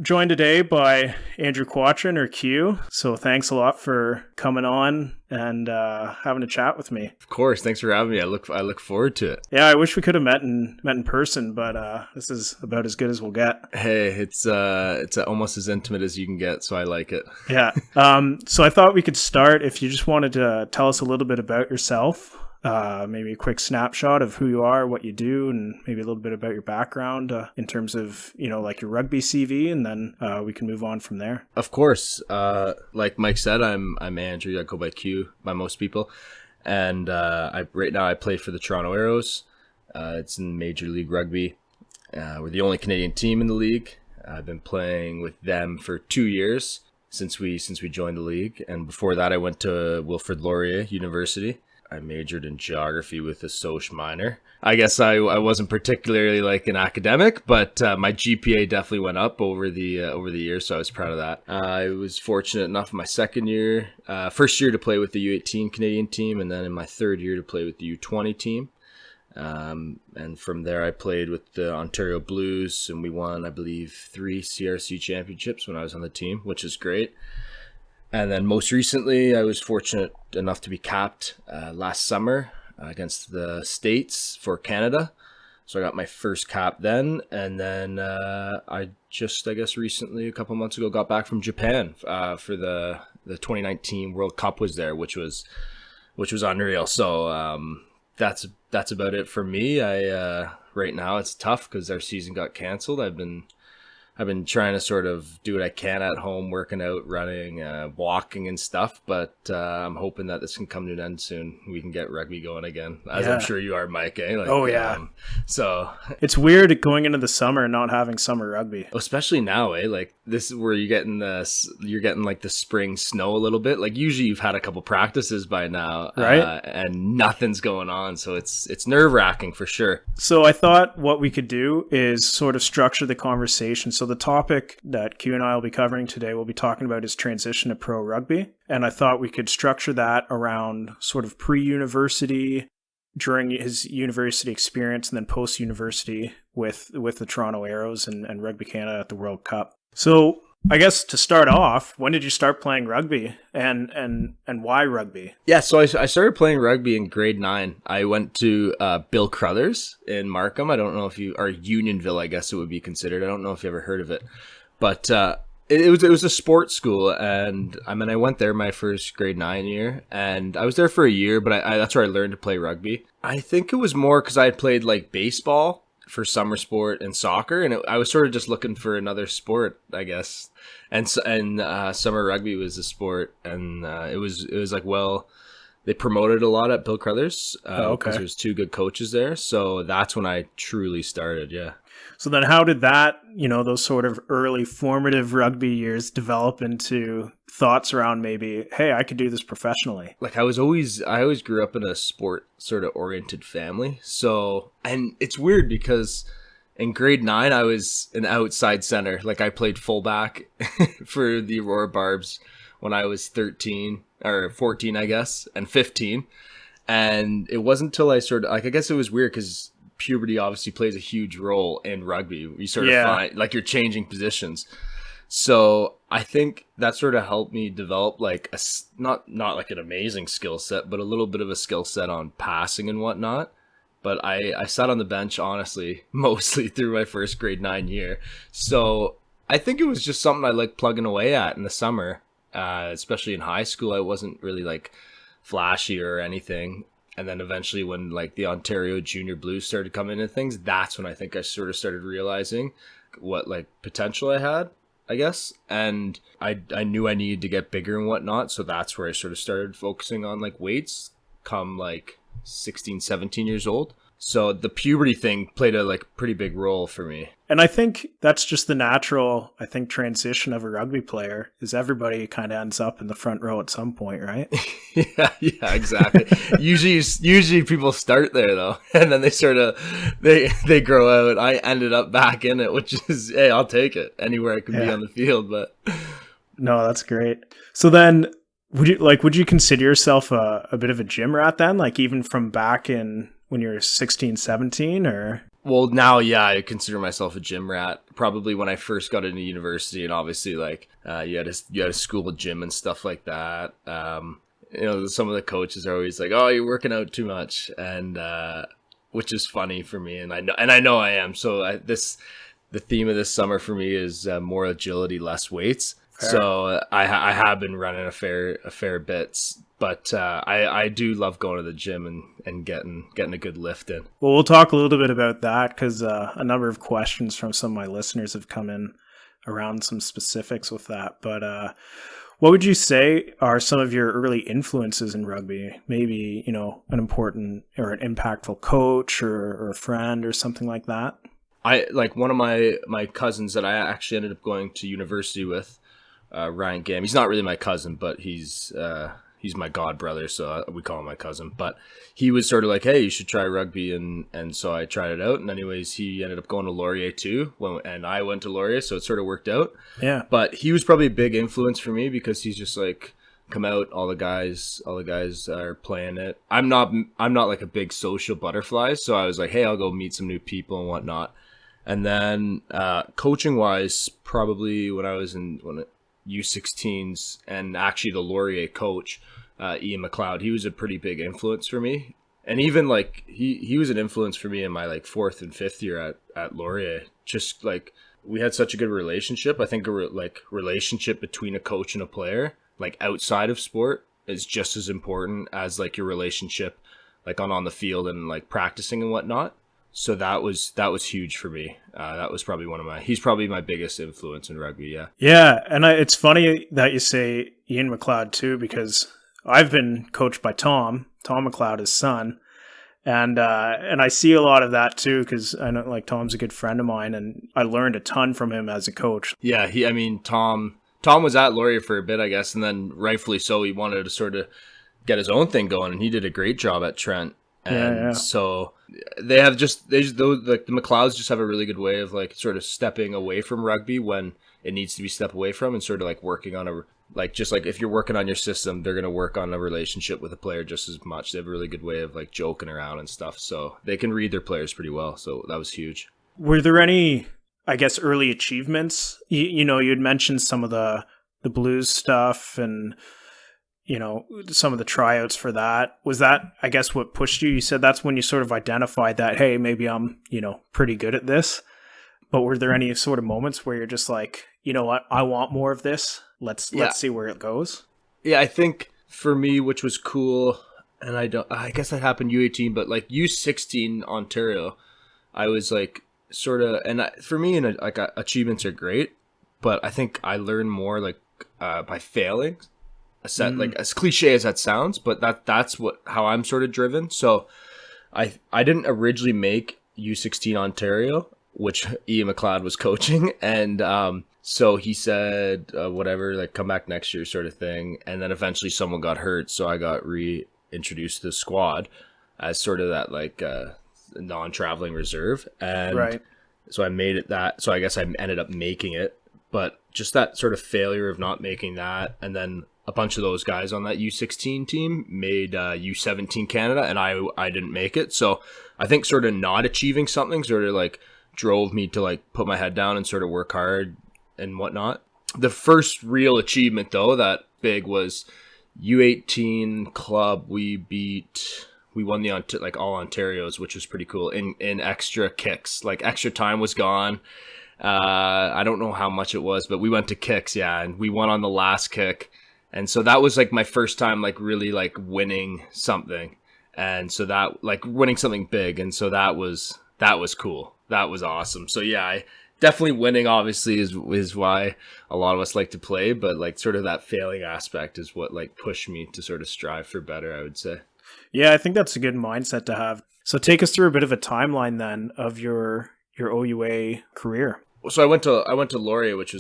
joined today by Andrew Quattrin, or Q. So thanks a lot for coming on and having a chat with me. Of course, thanks for having me. I look forward to it. Yeah, I wish we could have met in person, but this is about as good as we'll get. Hey, it's almost as intimate as you can get, so I like it. Yeah. So I thought we could start if you just wanted to tell us a little bit about yourself. Maybe a quick snapshot of who you are, what you do, and maybe a little bit about your background in terms of, like your rugby CV, and then we can move on from there. Of course. Like Mike said, I'm Andrew. I go by Q by most people. And right now I play for the Toronto Arrows. It's in Major League Rugby. We're the only Canadian team in the league. I've been playing with them for 2 years since we joined the league. And before that, I went to Wilfrid Laurier University. I majored in geography with a soc minor. I guess I wasn't particularly like an academic, but my GPA definitely went up over the years, so I was proud of that. I was fortunate enough in my first year to play with the U18 Canadian team, and then in my third year to play with the U20 team. And from there I played with the Ontario Blues, and we won, I believe, 3 CRC championships when I was on the team, which is great. And then most recently, I was fortunate enough to be capped last summer against the States for Canada. So I got my first cap then. And then I guess recently, a couple months ago, got back from Japan for the 2019 World Cup was there, which was unreal. So that's about it for me. Right now it's tough because our season got canceled. I've been trying to sort of do what I can at home, working out, running, walking and stuff, but I'm hoping that this can come to an end soon. We can get rugby going again, as I'm sure you are, Mike. Eh? Oh, yeah. So it's weird going into the summer and not having summer rugby. Especially now, eh? Like this is where you're getting like the spring snow a little bit. Like usually you've had a couple practices by now, right? And nothing's going on. So it's nerve-wracking for sure. So I thought what we could do is sort of structure the conversation. So the topic that Q and I will be covering today, we'll be talking about his transition to pro rugby. And I thought we could structure that around sort of pre-university, during his university experience, and then post-university with the Toronto Arrows and Rugby Canada at the World Cup. So I guess to start off, when did you start playing rugby and why rugby? Yeah, so I started playing rugby in grade 9. I went to Bill Crothers in Markham. I don't know if or Unionville, I guess it would be considered. I don't know if you ever heard of it. But it was a sports school, and I went there my first grade 9 year, and I was there for a year, but that's where I learned to play rugby. I think it was more because I had played like baseball for summer sport and soccer, and I was sort of just looking for another sport, I guess. And summer rugby was a sport, and it was like, well, they promoted a lot at Bill Crothers because there's 2 good coaches there. So that's when I truly started. Yeah. So then how did that, those sort of early formative rugby years develop into thoughts around maybe, hey, I could do this professionally? Like I always grew up in a sport sort of oriented family. So, and it's weird because in grade 9, I was an outside center. Like I played fullback for the Aurora Barbs when I was 13 or 14, I guess, and 15. And it wasn't until I sort of, like, I guess it was weird because puberty obviously plays a huge role in rugby. You sort of find like you're changing positions. So I think that sort of helped me develop like not like an amazing skill set, but a little bit of a skill set on passing and whatnot. But I sat on the bench, honestly, mostly through my first grade 9 year. So I think it was just something I liked plugging away at in the summer, especially in high school. I wasn't really like flashy or anything. And then eventually when like the Ontario Junior Blues started coming into things, that's when I think I sort of started realizing what like potential I had, I guess. And I knew I needed to get bigger and whatnot. So that's where I sort of started focusing on like weights come like 16, 17 years old. So the puberty thing played a like pretty big role for me. And I think that's just the natural, transition of a rugby player is everybody kind of ends up in the front row at some point, right? yeah, exactly. usually people start there though, and then they sort of, they grow out. I ended up back in it, which is, hey, I'll take it anywhere I can be on the field, but. No, that's great. So then would you consider yourself a bit of a gym rat then? Like even from back in when you were 16, 17 or? Well, now, yeah, I consider myself a gym rat. Probably when I first got into university, and obviously, like, you had a school gym and stuff like that. Some of the coaches are always like, "Oh, you're working out too much," and which is funny for me, and I know I am. So the theme of this summer for me is more agility, less weights. Fair. So I have been running a fair bit, but I do love going to the gym and getting a good lift in. Well, we'll talk a little bit about that because a number of questions from some of my listeners have come in around some specifics with that. But what would you say are some of your early influences in rugby? Maybe, an important or an impactful coach or a friend or something like that? I like one of my cousins that I actually ended up going to university with, Ryan Gam. He's not really my cousin, but he's my god brother, so we call him my cousin. But he was sort of like, hey, you should try rugby, and so I tried it out. And anyways, he ended up going to Laurier too, and I went to Laurier, so it sort of worked out. Yeah. But he was probably a big influence for me because he's just like, come out, all the guys are playing it. I'm not like a big social butterfly, so I was like, hey, I'll go meet some new people and whatnot. And then coaching wise, probably when I was in U16s, and actually the Laurier coach, Ian McLeod, he was a pretty big influence for me. And even like he was an influence for me in my like fourth and fifth year at Laurier. Just like we had such a good relationship. I think relationship between a coach and a player, like outside of sport, is just as important as like your relationship like on the field and like practicing and whatnot. So that was huge for me. That was probably he's probably my biggest influence in rugby. Yeah. Yeah. And it's funny that you say Ian McLeod too, because I've been coached by Tom McLeod, his son. And I see a lot of that too, because I know like Tom's a good friend of mine and I learned a ton from him as a coach. Yeah. Tom was at Laurier for a bit, I guess. And then rightfully so, he wanted to sort of get his own thing going, and he did a great job at Trent. And so the McLeods just have a really good way of like sort of stepping away from rugby when it needs to be stepped away from, and sort of like working on just like if you're working on your system, they're going to work on a relationship with a player just as much. They have a really good way of like joking around and stuff. So they can read their players pretty well. So that was huge. Were there any, I guess, early achievements? You had mentioned some of the blues stuff and some of the tryouts for that. Was that, I guess, what pushed you? You said that's when you sort of identified that, hey, maybe I'm, pretty good at this. But were there any sort of moments where you're just like, you know what, I want more of this. Let's see where it goes. Yeah, I think for me, which was cool, and I guess that happened U18, but like U16 Ontario, I was like sort of, and for me, achievements are great, but I think I learned more like by failing. Like as cliche as that sounds, but that's how I'm sort of driven. So I didn't originally make U16 Ontario, which Ian McLeod was coaching, and so he said whatever, like come back next year sort of thing. And then eventually someone got hurt, so I got reintroduced to the squad as sort of that like non-traveling reserve, and right. So I made it that. So I guess I ended up making it, but just that sort of failure of not making that, and then a bunch of those guys on that U16 team made U17 Canada, and I didn't make it. So I think sort of not achieving something sort of like drove me to like put my head down and sort of work hard and whatnot. The first real achievement though, that big, was U18 club. We won the like all Ontarios, which was pretty cool in extra kicks. Like extra time was gone. I don't know how much it was, but we went to kicks. Yeah. And we won on the last kick. And so that was like my first time like really like winning something. And so that like winning something big. And so that was cool. That was awesome. So yeah, definitely winning obviously is why a lot of us like to play, but like sort of that failing aspect is what like pushed me to sort of strive for better, I would say. Yeah, I think that's a good mindset to have. So take us through a bit of a timeline then of your OUA career. So I went to Laurier, which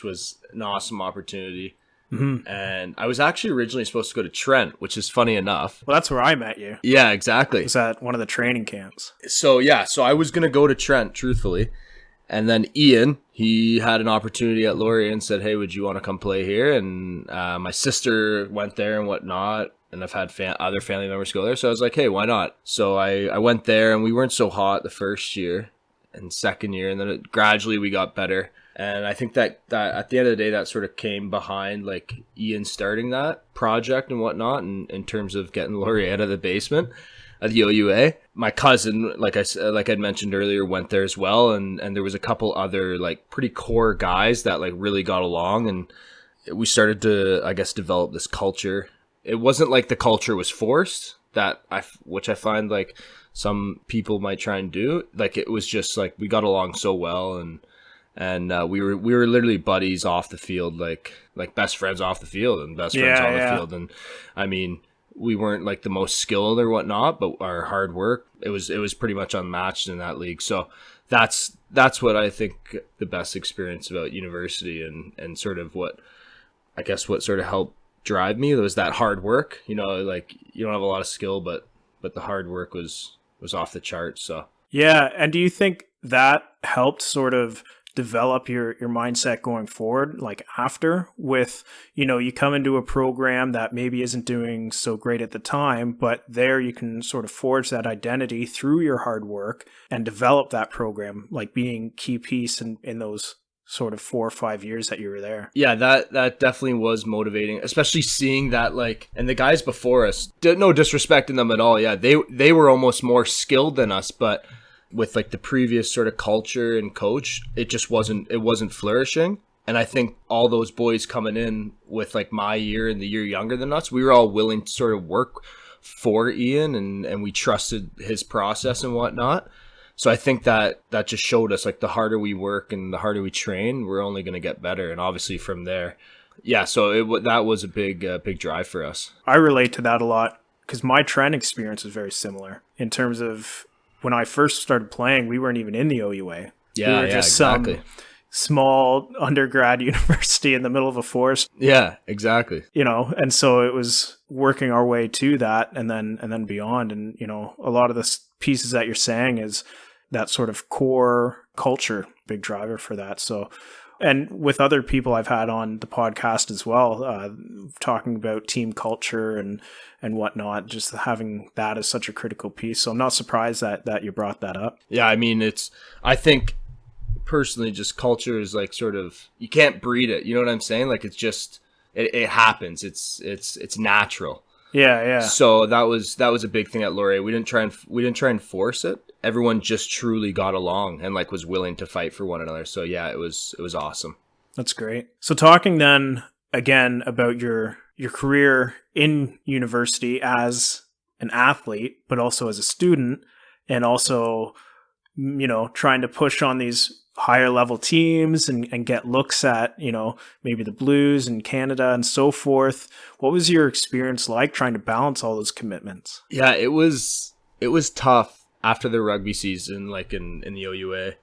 was an awesome opportunity. Mm-hmm. And I was actually originally supposed to go to Trent, which is funny enough. Well, that's where I met you. Yeah, exactly. It was at one of the training camps. So I was going to go to Trent, truthfully. And then Ian, he had an opportunity at Laurier and said, hey, would you want to come play here? And my sister went there and whatnot. And I've had other family members go there. So I was like, hey, why not? So I went there, and we weren't so hot the first year. and second year, and then gradually we got better. And I think that at the end of the day, that sort of came behind like Ian starting that project and whatnot, and in terms of getting Laurie out of the basement at the OUA. My cousin, like I'd mentioned earlier, went there as well, and there was a couple other like pretty core guys that like really got along, and we started to, I guess, develop this culture. It wasn't like the culture was forced, which I find like some people might try and do. Like it was just like we got along so well, and we were literally buddies off the field, like best friends off the field and best friends on the field. And I mean, we weren't like the most skilled or whatnot, but our hard work, it was pretty much unmatched in that league. So that's what I think the best experience about university, and sort of what sort of helped drive me was that hard work. You know, like you don't have a lot of skill, but the hard work was off the charts. So yeah. And do you think that helped sort of develop your mindset going forward, like after, with, you know, you come into a program that maybe isn't doing so great at the time, but there you can sort of forge that identity through your hard work and develop that program, like being key piece in those sort of 4 or 5 years that you were there? Yeah, that definitely was motivating, especially seeing that, like, and the guys before us, no disrespect in them at all. Yeah, they were almost more skilled than us, but with like the previous sort of culture and coach, it wasn't flourishing. And I think all those boys coming in with like my year and the year younger than us, we were all willing to sort of work for Ian, and we trusted his process and whatnot. So I think that just showed us, like, the harder we work and the harder we train, we're only going to get better. And obviously from there, yeah, so that was a big drive for us. I relate to that a lot because my Trent experience was very similar in terms of when I first started playing, we weren't even in the OUA. Yeah, we were just exactly. Some small undergrad university in the middle of a forest. Yeah, exactly. You know, and so it was working our way to that and then beyond. And, you know, a lot of the pieces that you're saying is that sort of core culture, big driver for that. So, and with other people I've had on the podcast as well, talking about team culture and whatnot, just having that as such a critical piece. So I'm not surprised that you brought that up. Yeah, I mean, I think personally, just culture is like sort of, you can't breed it. You know what I'm saying? Like, it's just, it happens. It's natural. Yeah. So that was a big thing at Laurier. We didn't try and force it. Everyone just truly got along and like was willing to fight for one another. So yeah, it was awesome. That's great. So talking then again about your career in university as an athlete, but also as a student, and also, you know, trying to push on these higher level teams and get looks at, you know, maybe the Blues and Canada and so forth. What was your experience like trying to balance all those commitments? Yeah, it was tough after the rugby season, like in the OUA.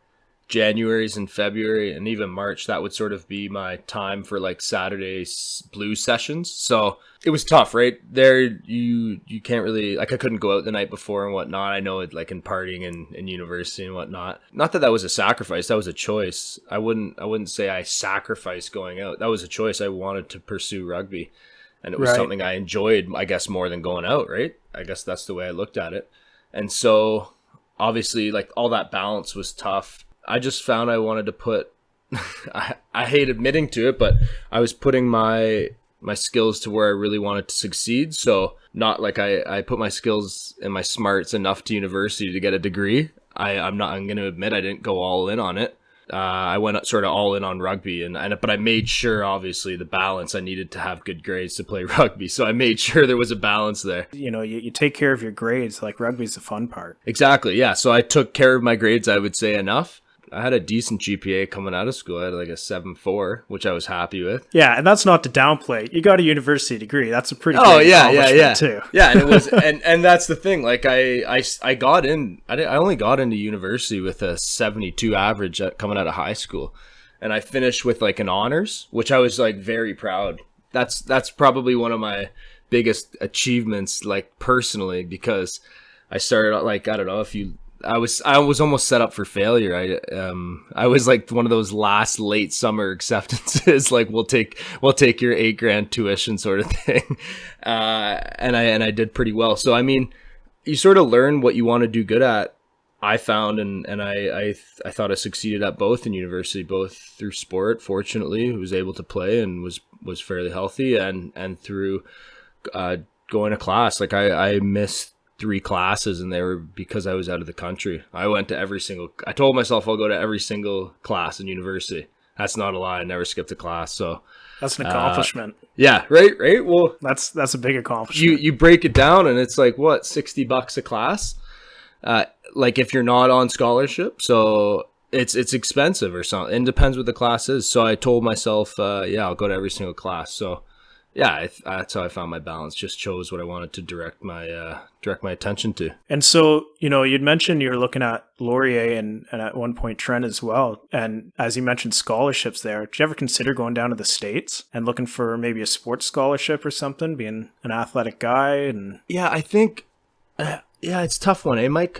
January's and February and even March, that would sort of be my time for like Saturday blues sessions. So it was tough, right? There you can't really, like, I couldn't go out the night before and whatnot. I know it, like, in partying in university and whatnot. Not that was a sacrifice, that was a choice. I wouldn't say I sacrificed going out. That was a choice. I wanted to pursue rugby, and it was something I enjoyed, I guess, more than going out, right? I guess that's the way I looked at it. And so obviously, like, all that balance was tough. I just found I wanted to put, I hate admitting to it, but I was putting my skills to where I really wanted to succeed. So not like I put my skills and my smarts enough to university to get a degree. I'm going to admit I didn't go all in on it. I went sort of all in on rugby, but I made sure, obviously, the balance. I needed to have good grades to play rugby, so I made sure there was a balance there. You know, you take care of your grades. Like, rugby's the fun part. Exactly, yeah. So I took care of my grades, I would say, enough. I had a decent GPA coming out of school. I had like a 7.4, which I was happy with. Yeah, and that's not to downplay. You got a university degree. That's a pretty great accomplishment too. Yeah, and it was, and that's the thing. Like, I got in. I only got into university with a 72 average coming out of high school, and I finished with like an honors, which I was like very proud. That's probably one of my biggest achievements, like, personally, because I started out, like, I don't know if you. I was almost set up for failure. I was like one of those last late summer acceptances, like, we'll take your $8,000 tuition sort of thing, and I did pretty well. So I mean, you sort of learn what you want to do good at. I found, and I thought I succeeded at both in university, both through sport, fortunately, was able to play and was fairly healthy, and through going to class. Like I missed 3 classes, and they were because I was out of the country. I told myself I'll go to every single class in university. That's not a lie. I never skipped a class. So that's an accomplishment. Yeah, right. Well, that's a big accomplishment. You break it down, and it's like what, $60 a class, like if you're not on scholarship. So it's expensive or something. It depends what the class is. So I told myself, I'll go to every single class. So yeah, that's how I found my balance. Just chose what I wanted to direct my attention to. And so, you'd mentioned you're looking at Laurier and at one point Trent as well. And as you mentioned, scholarships there. Did you ever consider going down to the States and looking for maybe a sports scholarship or something, being an athletic guy? And yeah, I think, it's a tough one, Mike?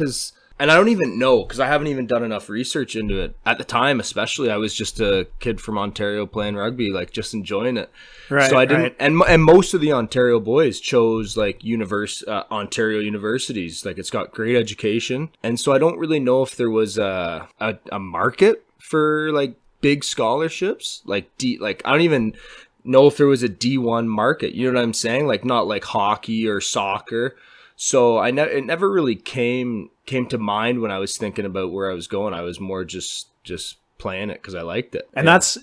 And I don't even know, because I haven't even done enough research into it. At the time, especially, I was just a kid from Ontario playing rugby, like just enjoying it. Right. So I didn't, and most of the Ontario boys chose like Ontario universities. Like it's got great education, and so I don't really know if there was a market for like big scholarships. Like I don't even know if there was a D1 market. You know what I'm saying? Like not like hockey or soccer. So it never really came to mind when I was thinking about where I was going. I was more just playing it because I liked it. And that's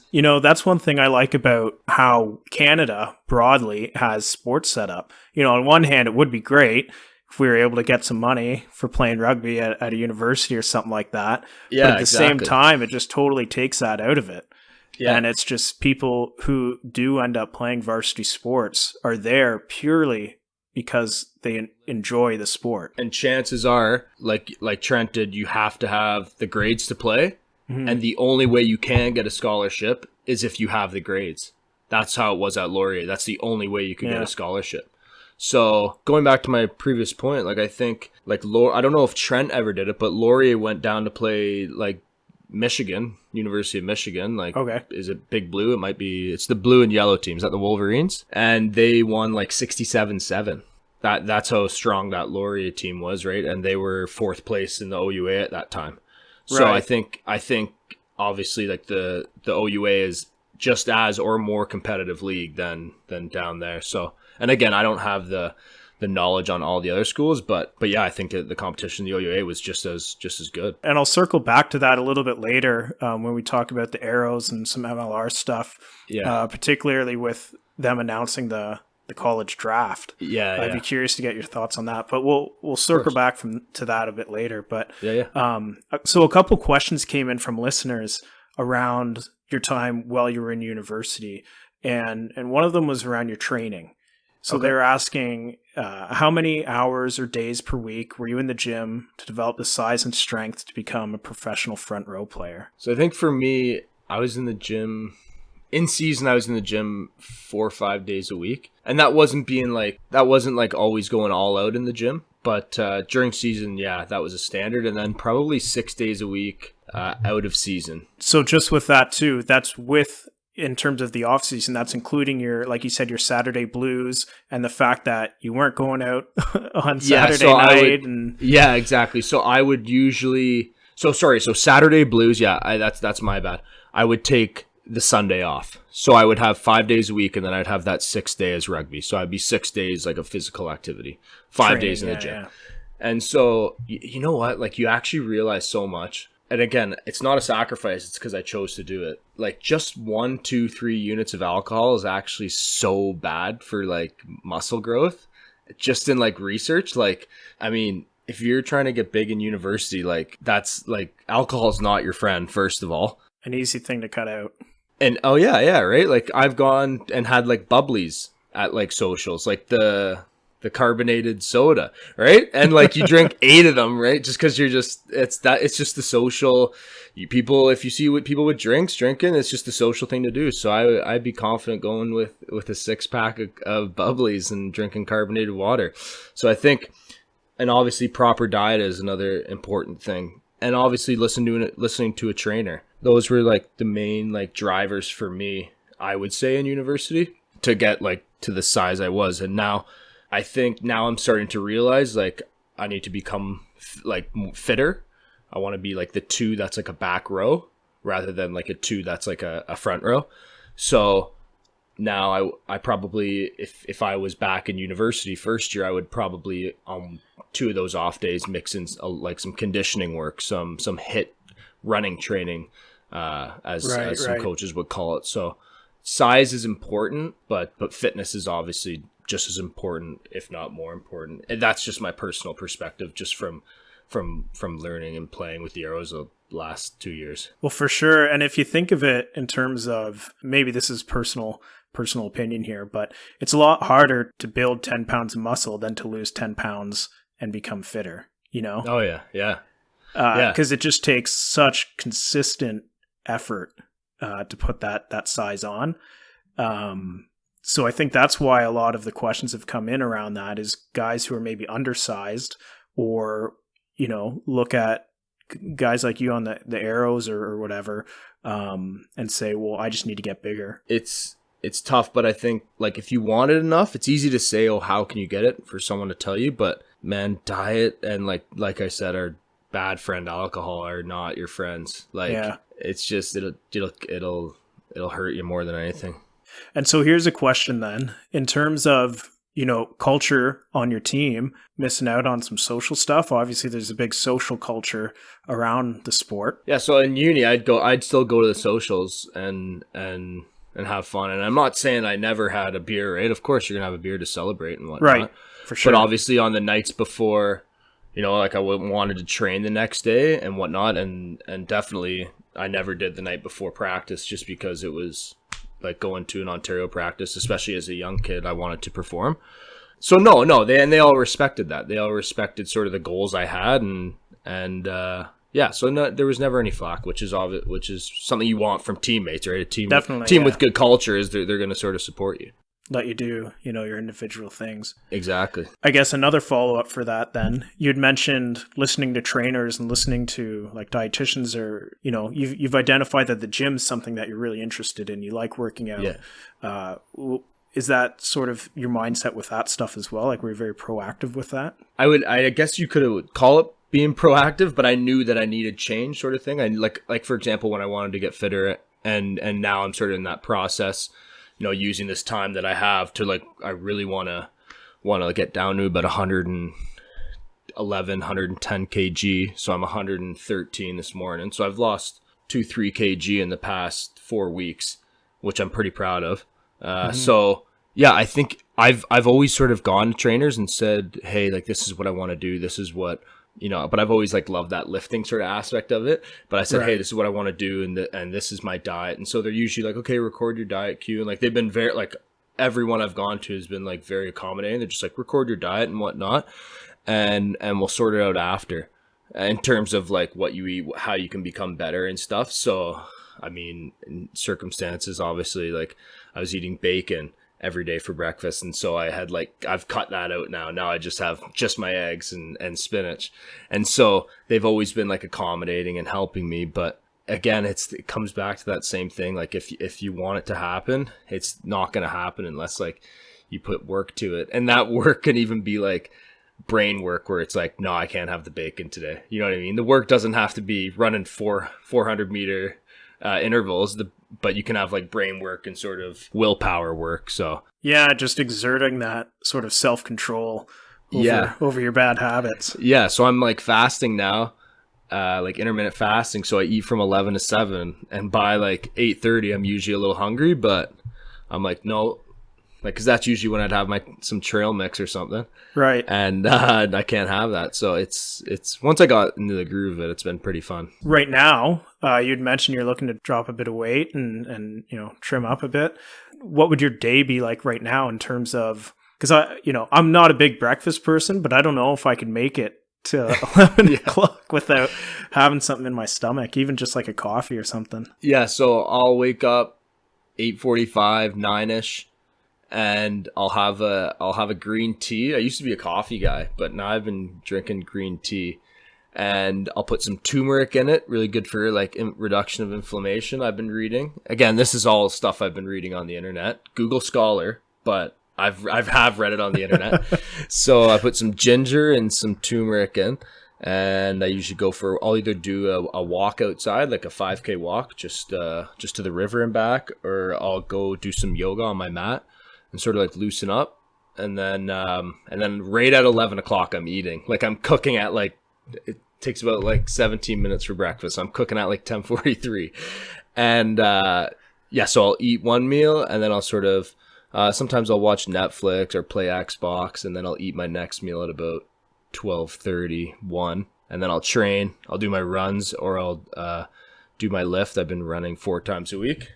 one thing I like about how Canada broadly has sports set up. On one hand, it would be great if we were able to get some money for playing rugby at a university or something like that. Yeah, but at the same time, it just totally takes that out of it. Yeah. And it's just people who do end up playing varsity sports are there purely because they enjoy the sport. And chances are, like Trent did, you have to have the grades to play. Mm-hmm. And the only way you can get a scholarship is if you have the grades. That's how it was at Laurier. That's the only way you could get a scholarship. So going back to my previous point, like I think, like I don't know if Trent ever did it, but Laurier went down to play like Michigan, University of Michigan. Like, okay. Is it Big Blue? It's the blue and yellow teams at the Wolverines. And they won like 67-7. That's how strong that Laurier team was, right? And they were 4th place in the OUA at that time. So right. I think obviously like the OUA is just as or more competitive league than down there. So, and again, I don't have the knowledge on all the other schools, but yeah, I think the competition in the OUA was just as good. And I'll circle back to that a little bit later when we talk about the Arrows and some MLR stuff. Yeah, particularly with them announcing the college draft. I'd be curious to get your thoughts on that, but we'll circle back to that a bit later. But so a couple questions came in from listeners around your time while you were in university, and one of them was around your training. So they were asking how many hours or days per week were you in the gym to develop the size and strength to become a professional front row player? So I think for me, I was in the gym. In season, I was in the gym 4 or 5 days a week. And that wasn't like always going all out in the gym. But during season, that was a standard. And then probably 6 days a week out of season. So just with that too, that's in terms of the off season, that's including like you said, your Saturday blues and the fact that you weren't going out on Saturday night. Yeah, exactly. So I would usually, so Saturday blues. That's my bad. I would take the Sunday off. So I would have 5 days a week, and then I'd have that 6th day as rugby. So I'd be 6 days like a physical activity, 5 days in the gym. Yeah. And so, you know what? Like you actually realize so much. And again, it's not a sacrifice. It's because I chose to do it. Like just 1, 2, 3 units of alcohol is actually so bad for like muscle growth. Just in like research, like, I mean, if you're trying to get big in university, like that's like alcohol is not your friend, first of all. An easy thing to cut out. And right? Like I've gone and had like bubblies at like socials, like the carbonated soda, right? And like you drink 8 of them, right? Just because it's just the social. If you see people with drinking, it's just the social thing to do. So I'd be confident going with a 6-pack of bubblies and drinking carbonated water. So I think, and obviously proper diet is another important thing. And obviously listening to a trainer. Those were like the main like drivers for me, I would say, in university to get like to the size I was. And now I think I'm starting to realize like I need to become like fitter. I want to be like the 2 that's like a back row rather than like a 2 that's like a front row. So now I probably, if I was back in university first year, I would probably 2 of those off days mix in like some conditioning work, some hit running training, as some coaches would call it. So size is important, but fitness is obviously just as important, if not more important. And that's just my personal perspective, just from learning and playing with the arrows the last 2 years. Well, for sure. And if you think of it in terms of, maybe this is personal opinion here, but it's a lot harder to build 10 pounds of muscle than to lose 10 pounds and become fitter, you know? Oh yeah. Yeah. Because it just takes such consistent effort to put that size on. So I think that's why a lot of the questions have come in around that, is guys who are maybe undersized, or, you know, look at guys like you on the arrows or whatever, and say, well, I just need to get bigger. It's tough, but I think, like, if you want it enough, it's easy to say, oh, how can you get it, for someone to tell you. But man, diet and like I said, our bad friend alcohol are not your friends. Like, it's just, it'll hurt you more than anything. And so here's a question then, in terms of, you know, culture on your team, missing out on some social stuff. Obviously there's a big social culture around the sport. Yeah. So in uni, I'd still go to the socials and have fun. And I'm not saying I never had a beer, right? Of course you're going to have a beer to celebrate and whatnot. Right. For sure. But obviously on the nights before, you know, like I wanted to train the next day and whatnot. And definitely I never did the night before practice, just because it was like going to an Ontario practice, especially as a young kid, I wanted to perform. So no, they all respected that. They all respected sort of the goals I had, and so there was never any flack, which is something you want from teammates, right? A team with good culture is they're going to sort of support you. Let you do, you know, your individual things. Exactly. I guess another follow-up for that then, you'd mentioned listening to trainers and listening to like dietitians, or, you know, you've identified that the gym's something that you're really interested in. You like working out. Yeah. Is that sort of your mindset with that stuff as well? Like, were you very proactive with that? I guess you could call it being proactive, but I knew that I needed change, sort of thing. I like for example, when I wanted to get fitter, and now I'm sort of in that process, you know, using this time that I have to, like, I really want to get down to about 110 kg. So I'm 113 this morning. So I've lost 2-3 kg in the past 4 weeks, which I'm pretty proud of. So yeah, I think I've always sort of gone to trainers and said, hey, like, this is what I want to do. This is what, you know, but I've always like loved that lifting sort of aspect of it. But I said, hey, this is what I want to do, and this is my diet. And so they're usually like, okay, record your diet cue. And like, they've been very, like, everyone I've gone to has been like very accommodating. They're just like, record your diet and whatnot, and we'll sort it out after, in terms of like what you eat, how you can become better and stuff. So I mean, in circumstances, obviously, like, I was eating bacon every day for breakfast, and so I've cut that out now. Now I just have just my eggs and spinach. And so they've always been like accommodating and helping me. But again, it comes back to that same thing. Like, if you want it to happen, it's not going to happen unless like you put work to it. And that work can even be like brain work, where it's like, no, I can't have the bacon today. You know what I mean? The work doesn't have to be running 400 meter intervals, but you can have like brain work and sort of willpower work. So yeah, just exerting that sort of self-control over your bad habits. Yeah, so I'm like fasting now, like intermittent fasting. So I eat from 11 to 7, and by like 8:30 I'm usually a little hungry, but I'm like, no, like, because that's usually when I'd have some trail mix or something, right? And I can't have that. So it's once I got into the groove of it, it's been pretty fun. Right now, you'd mentioned you're looking to drop a bit of weight and you know, trim up a bit. What would your day be like right now in terms of, because I'm not a big breakfast person, but I don't know if I could make it to 11 o'clock without having something in my stomach, even just like a coffee or something. Yeah, so I'll wake up 8:45, 9ish. And I'll have a green tea. I used to be a coffee guy, but now I've been drinking green tea, and I'll put some turmeric in it. Really good for like reduction of inflammation. I've been reading. Again, this is all stuff I've been reading on the internet, Google Scholar, but I've read it on the internet. So I put some ginger and some turmeric in, And I usually I'll either do a walk outside, like a 5K walk, just to the river and back, or I'll go do some yoga on my mat and sort of like loosen up. And then right at 11 o'clock, I'm eating. Like I'm cooking at like, it takes about like 17 minutes for breakfast. I'm cooking at like 10:43. And so I'll eat one meal, and then I'll sort of, sometimes I'll watch Netflix or play Xbox, and then I'll eat my next meal at about 12:30, 1, and then I'll train. I'll do my runs, or I'll do my lift. I've been running 4 times a week.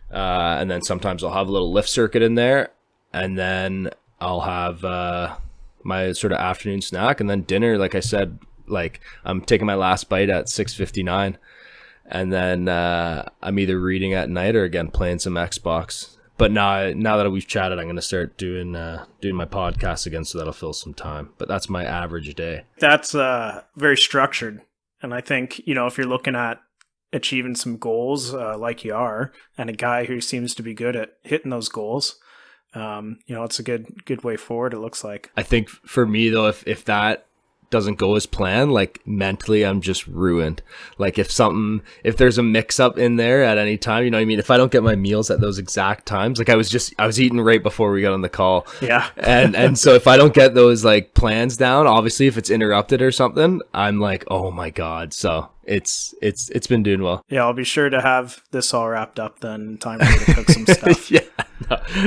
And then sometimes I'll have a little lift circuit in there, and then I'll have my sort of afternoon snack, and then dinner. Like I said, like I'm taking my last bite at 6:59, and then I'm either reading at night or again playing some Xbox. But now that we've chatted, I'm going to start doing my podcast again, so that'll fill some time. But that's my average day. That's very structured. And I think, if you're looking at achieving some goals like you are, and a guy who seems to be good at hitting those goals, it's a good way forward, it looks like. I think for me, though, if that doesn't go as planned, like mentally I'm just ruined. Like if there's a mix up in there at any time, you know what I mean? If I don't get my meals at those exact times, like I was eating right before we got on the call. Yeah. and so if I don't get those like plans down, obviously if it's interrupted or something, I'm like, oh my God. So it's been doing well. Yeah, I'll be sure to have this all wrapped up then in time for you to cook some stuff. Yeah.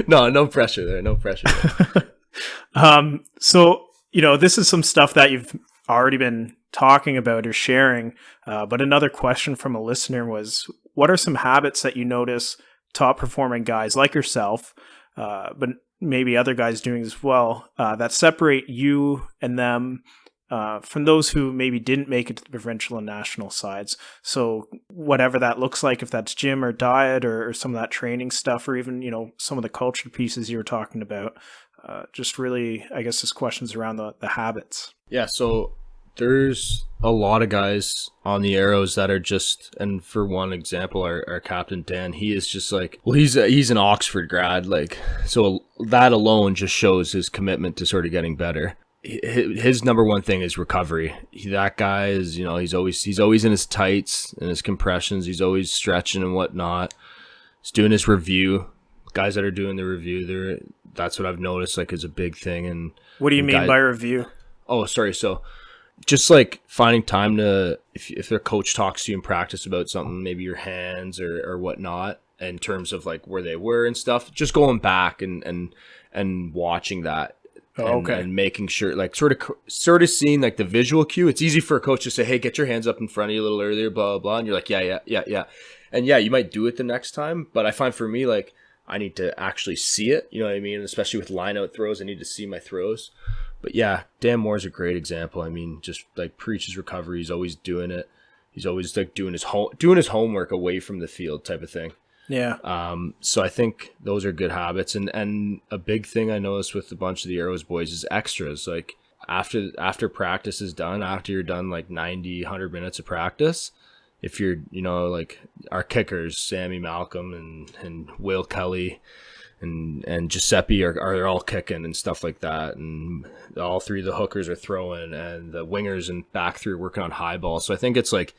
No pressure there. No pressure there. So this is some stuff that you've already been talking about or sharing, but another question from a listener was, what are some habits that you notice top performing guys like yourself, but maybe other guys doing as well, that separate you and them from those who maybe didn't make it to the provincial and national sides? So whatever that looks like, if that's gym or diet or some of that training stuff, or even, some of the culture pieces you were talking about. Just really, I guess this question's around the habits. Yeah, so there's a lot of guys on the Arrows that are just, and for one example, our captain Dan, he is just like, well, he's an Oxford grad, like, so that alone just shows his commitment to sort of getting better. His number one thing is recovery. That guy is, he's always in his tights and his compressions. He's always stretching and whatnot. He's doing his review. Guys that are doing the review, that's what I've noticed, like, is a big thing. And what do you mean by review? Oh, sorry. So just like finding time to, if their coach talks to you in practice about something, maybe your hands or whatnot, in terms of like where they were and stuff, just going back and watching that. And making sure, like, sort of seeing like the visual cue. It's easy for a coach to say, hey, get your hands up in front of you a little earlier, blah, blah, blah. And you're like, yeah. And yeah, you might do it the next time. But I find for me, like, I need to actually see it, you know what I mean? Especially with line out throws, I need to see my throws. But yeah, Dan Moore's a great example. I mean, just like preaches recovery. He's always doing it. He's always like doing his homework away from the field type of thing. Yeah. So I think those are good habits. And a big thing I noticed with a bunch of the Arrows boys is extras. Like after practice is done, after you're done like 90, 100 minutes of practice, if you're, like our kickers, Sammy Malcolm and Will Kelly and Giuseppe are all kicking and stuff like that. And all 3 of the hookers are throwing, and the wingers and back 3 are working on high ball. So I think it's like,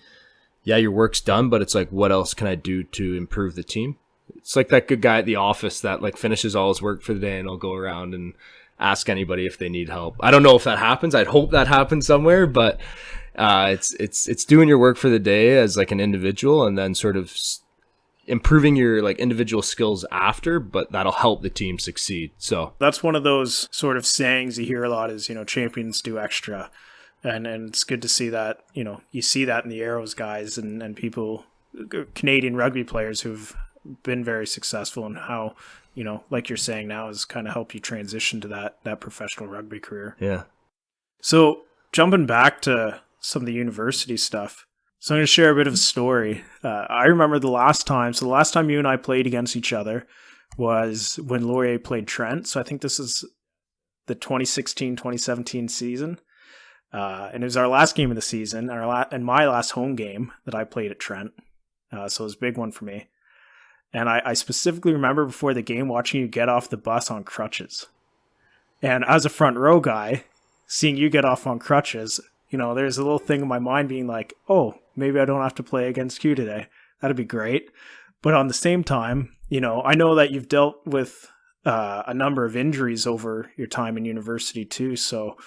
yeah, your work's done, but it's like, what else can I do to improve the team? It's like that good guy at the office that like finishes all his work for the day and he'll go around and ask anybody if they need help. I don't know if that happens. I'd hope that happens somewhere, but it's doing your work for the day as like an individual, and then sort of improving your like individual skills after, but that'll help the team succeed. So that's one of those sort of sayings you hear a lot is, champions do extra. And it's good to see that, you see that in the Arrows guys and people, Canadian rugby players who've been very successful, and how, like you're saying now, has kind of helped you transition to that professional rugby career. Yeah. So jumping back to some of the university stuff. So I'm going to share a bit of a story. I remember the last time you and I played against each other was when Laurier played Trent. So I think this is the 2016-2017 season. And it was our last game of the season, and my last home game that I played at Trent. So it was a big one for me. And I specifically remember before the game watching you get off the bus on crutches. And as a front row guy, seeing you get off on crutches, there's a little thing in my mind being like, oh, maybe I don't have to play against Q today. That'd be great. But on the same time, I know that you've dealt with a number of injuries over your time in university too. So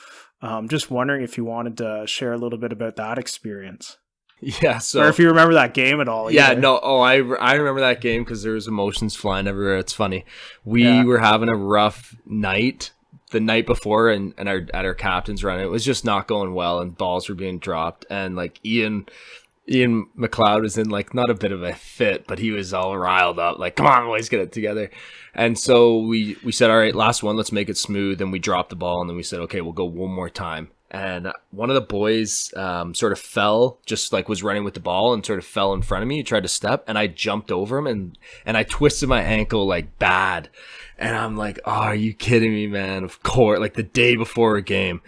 just wondering if you wanted to share a little bit about that experience. Yeah. So, or if you remember that game at all. Yeah, either. no. Oh, I remember that game because there was emotions flying everywhere. It's funny. We were having a rough night the night before, and at our captain's run, it was just not going well, and balls were being dropped, and like Ian McLeod was in like not a bit of a fit, but he was all riled up, like, come on boys, get it together. And so we said, all right, last one, let's make it smooth. And we dropped the ball, and then we said, okay, we'll go one more time. And one of the boys sort of fell, just like was running with the ball, and sort of fell in front of me. He tried to step, and I jumped over him, and I twisted my ankle like bad. And I'm like, oh, are you kidding me, man? Of course, like the day before a game.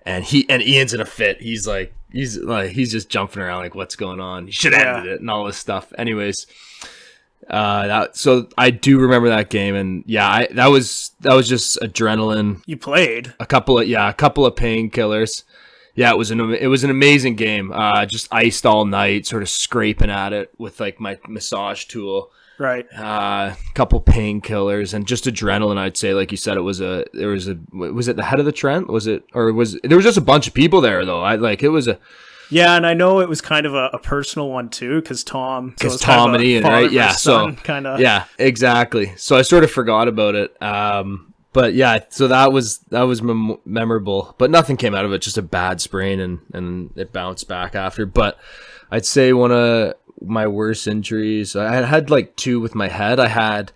And Ian's in a fit. He's just jumping around like, what's going on? You should have ended it and all this stuff. Anyways, so I do remember that game, and that was just adrenaline. You played a couple of painkillers. Yeah, it was an amazing game. Just iced all night, sort of scraping at it with like my massage tool. Right. Couple painkillers and just adrenaline. I'd say, like you said, was it the head of the Trent? There was just a bunch of people there though. Yeah, and I know it was kind of a personal one too, because Tom and Ian, right? Yeah, so kind of. Yeah, exactly. So I sort of forgot about it. But yeah, so that was memorable, but nothing came out of it. Just a bad sprain, and it bounced back after. But I'd say one of my worst injuries, I had like two with my head. I had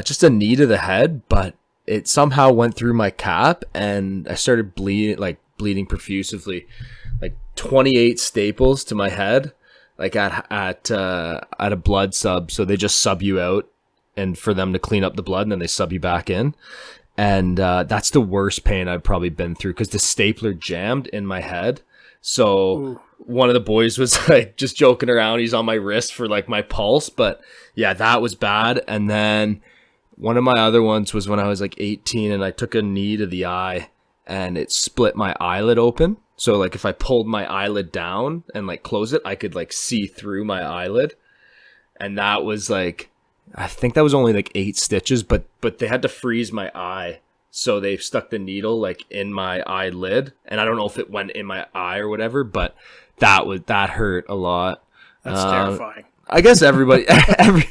just a knee to the head, but it somehow went through my cap, and I started bleeding profusively. Like 28 staples to my head, like at a blood sub. So they just sub you out, and for them to clean up the blood, and then they sub you back in. And that's the worst pain I've probably been through, because the stapler jammed in my head. So Ooh. One of the boys was like just joking around. He's on my wrist for like my pulse. But yeah, that was bad. And then one of my other ones was when I was like 18, and I took a knee to the eye, and it split my eyelid open. So like if I pulled my eyelid down and like close it, I could like see through my eyelid. And that was like, I think that was only like 8 stitches, but they had to freeze my eye. So they stuck the needle like in my eyelid, and I don't know if it went in my eye or whatever, but that hurt a lot. That's terrifying. I guess everybody,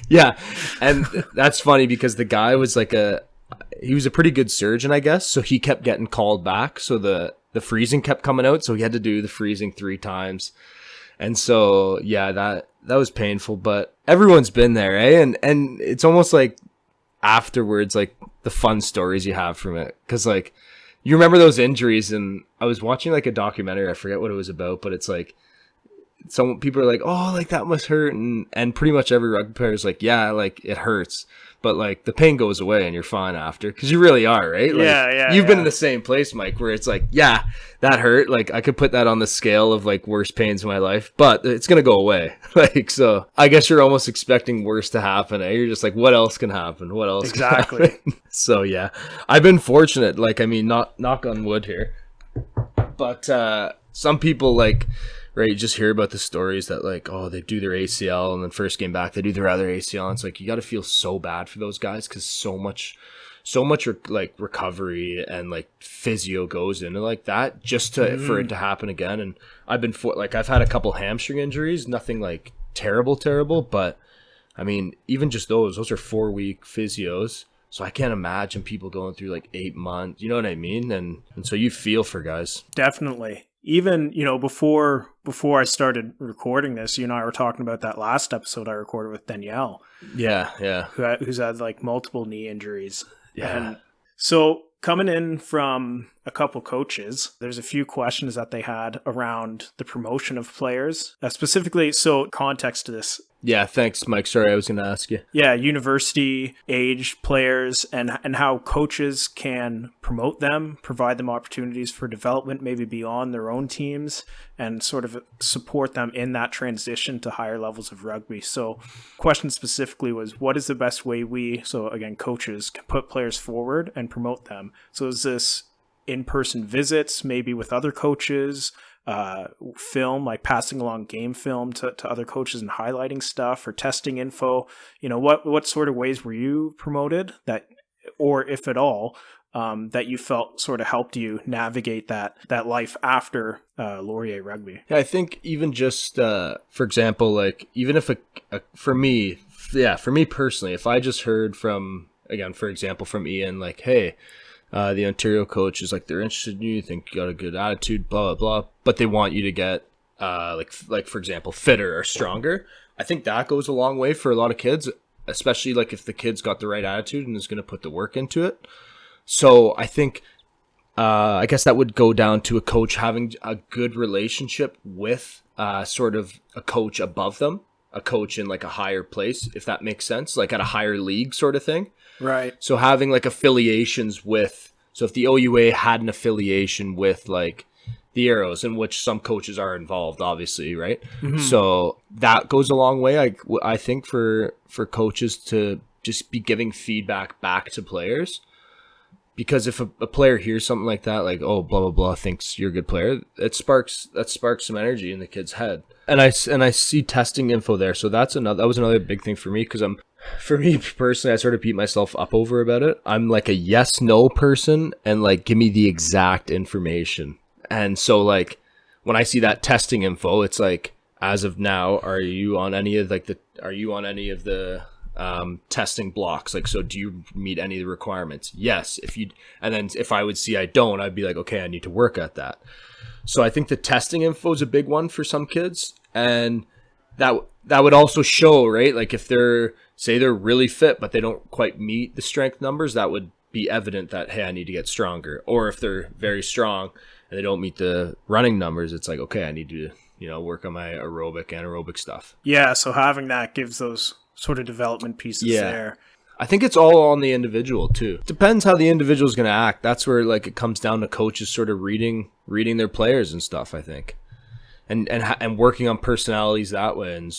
yeah. And that's funny because the guy was like he was a pretty good surgeon, I guess. So he kept getting called back. So the freezing kept coming out. So he had to do the freezing 3 times. And so, yeah, that was painful, but everyone's been there, eh? And it's almost like afterwards, like the fun stories you have from it. Cause like, you remember those injuries, and I was watching like a documentary, I forget what it was about, but it's like, some people are like, oh, like that must hurt. And pretty much every rugby player is like, yeah, like it hurts, but like the pain goes away and you're fine after. Cause you really are, right? Like, yeah. You've been in the same place, Mike, where it's like, yeah, that hurt. Like I could put that on the scale of like worst pains in my life, but it's going to go away. Like, so I guess you're almost expecting worse to happen. Eh? You're just like, what else can happen? What else? Exactly. Can happen? So yeah, I've been fortunate. Like, I mean, not knock on wood here, but some people like, right, you just hear about the stories that like, oh, they do their ACL, and then first game back they do their other ACL, and it's like you got to feel so bad for those guys, because so much like recovery and like physio goes into like that just to for it to happen again. And I've had a couple hamstring injuries, nothing like terrible, but I mean, even just those are 4-week physios. So I can't imagine people going through like 8 months. You know what I mean? And so you feel for guys. Definitely. Even, before I started recording this, you and I were talking about that last episode I recorded with Danielle. Yeah. Who's had like multiple knee injuries. Yeah. And so coming in from a couple coaches, there's a few questions that they had around the promotion of players. Specifically, so context to this. Yeah, thanks, Mike. Sorry, I was going to ask you. Yeah, university age players and how coaches can promote them, provide them opportunities for development, maybe beyond their own teams, and sort of support them in that transition to higher levels of rugby. So question specifically was, what is the best way so again, coaches can put players forward and promote them? So is this in-person visits, maybe with other coaches? film, like passing along game film to other coaches and highlighting stuff or testing info? What sort of ways were you promoted that, or if at all, that you felt sort of helped you navigate that life after Laurier Rugby? Yeah, I think even just, for example, like even if for me personally, if I just heard from, again, for example, from Ian, like, hey, the Ontario coach is like, they're interested in you, think you got a good attitude, blah, blah, blah, but they want you to get, like for example, fitter or stronger. I think that goes a long way for a lot of kids, especially like if the kid's got the right attitude and is going to put the work into it. So I think, I guess that would go down to a coach having a good relationship with sort of a coach above them, a coach in like a higher place, if that makes sense, like at a higher league sort of thing. Right. So having like affiliations with, so if the OUA had an affiliation with like the Arrows, in which some coaches are involved, obviously, right? Mm-hmm. So that goes a long way, I think, for coaches to just be giving feedback back to players. Because if a player hears something like that, like, oh, blah, blah, blah, thinks you're a good player, that sparks some energy in the kid's head. And I see testing info there. So that was another big thing for me, because for me personally, I sort of beat myself up over about it. I'm like a yes, no person, and like, give me the exact information. And so like, when I see that testing info, it's like, as of now, are you on any of the testing blocks? Like, so do you meet any of the requirements? Yes. And then if I would see I don't, I'd be like, okay, I need to work at that. So I think the testing info is a big one for some kids, and that would also show, right? Like if they're really fit, but they don't quite meet the strength numbers, that would be evident that, hey, I need to get stronger. Or if they're very strong and they don't meet the running numbers, it's like, okay, I need to, work on my anaerobic stuff. Yeah. So having that gives those sort of development pieces there. I think it's all on the individual too. Depends how the individual is going to act. That's where like it comes down to coaches sort of reading their players and stuff, I think, and working on personalities that way, and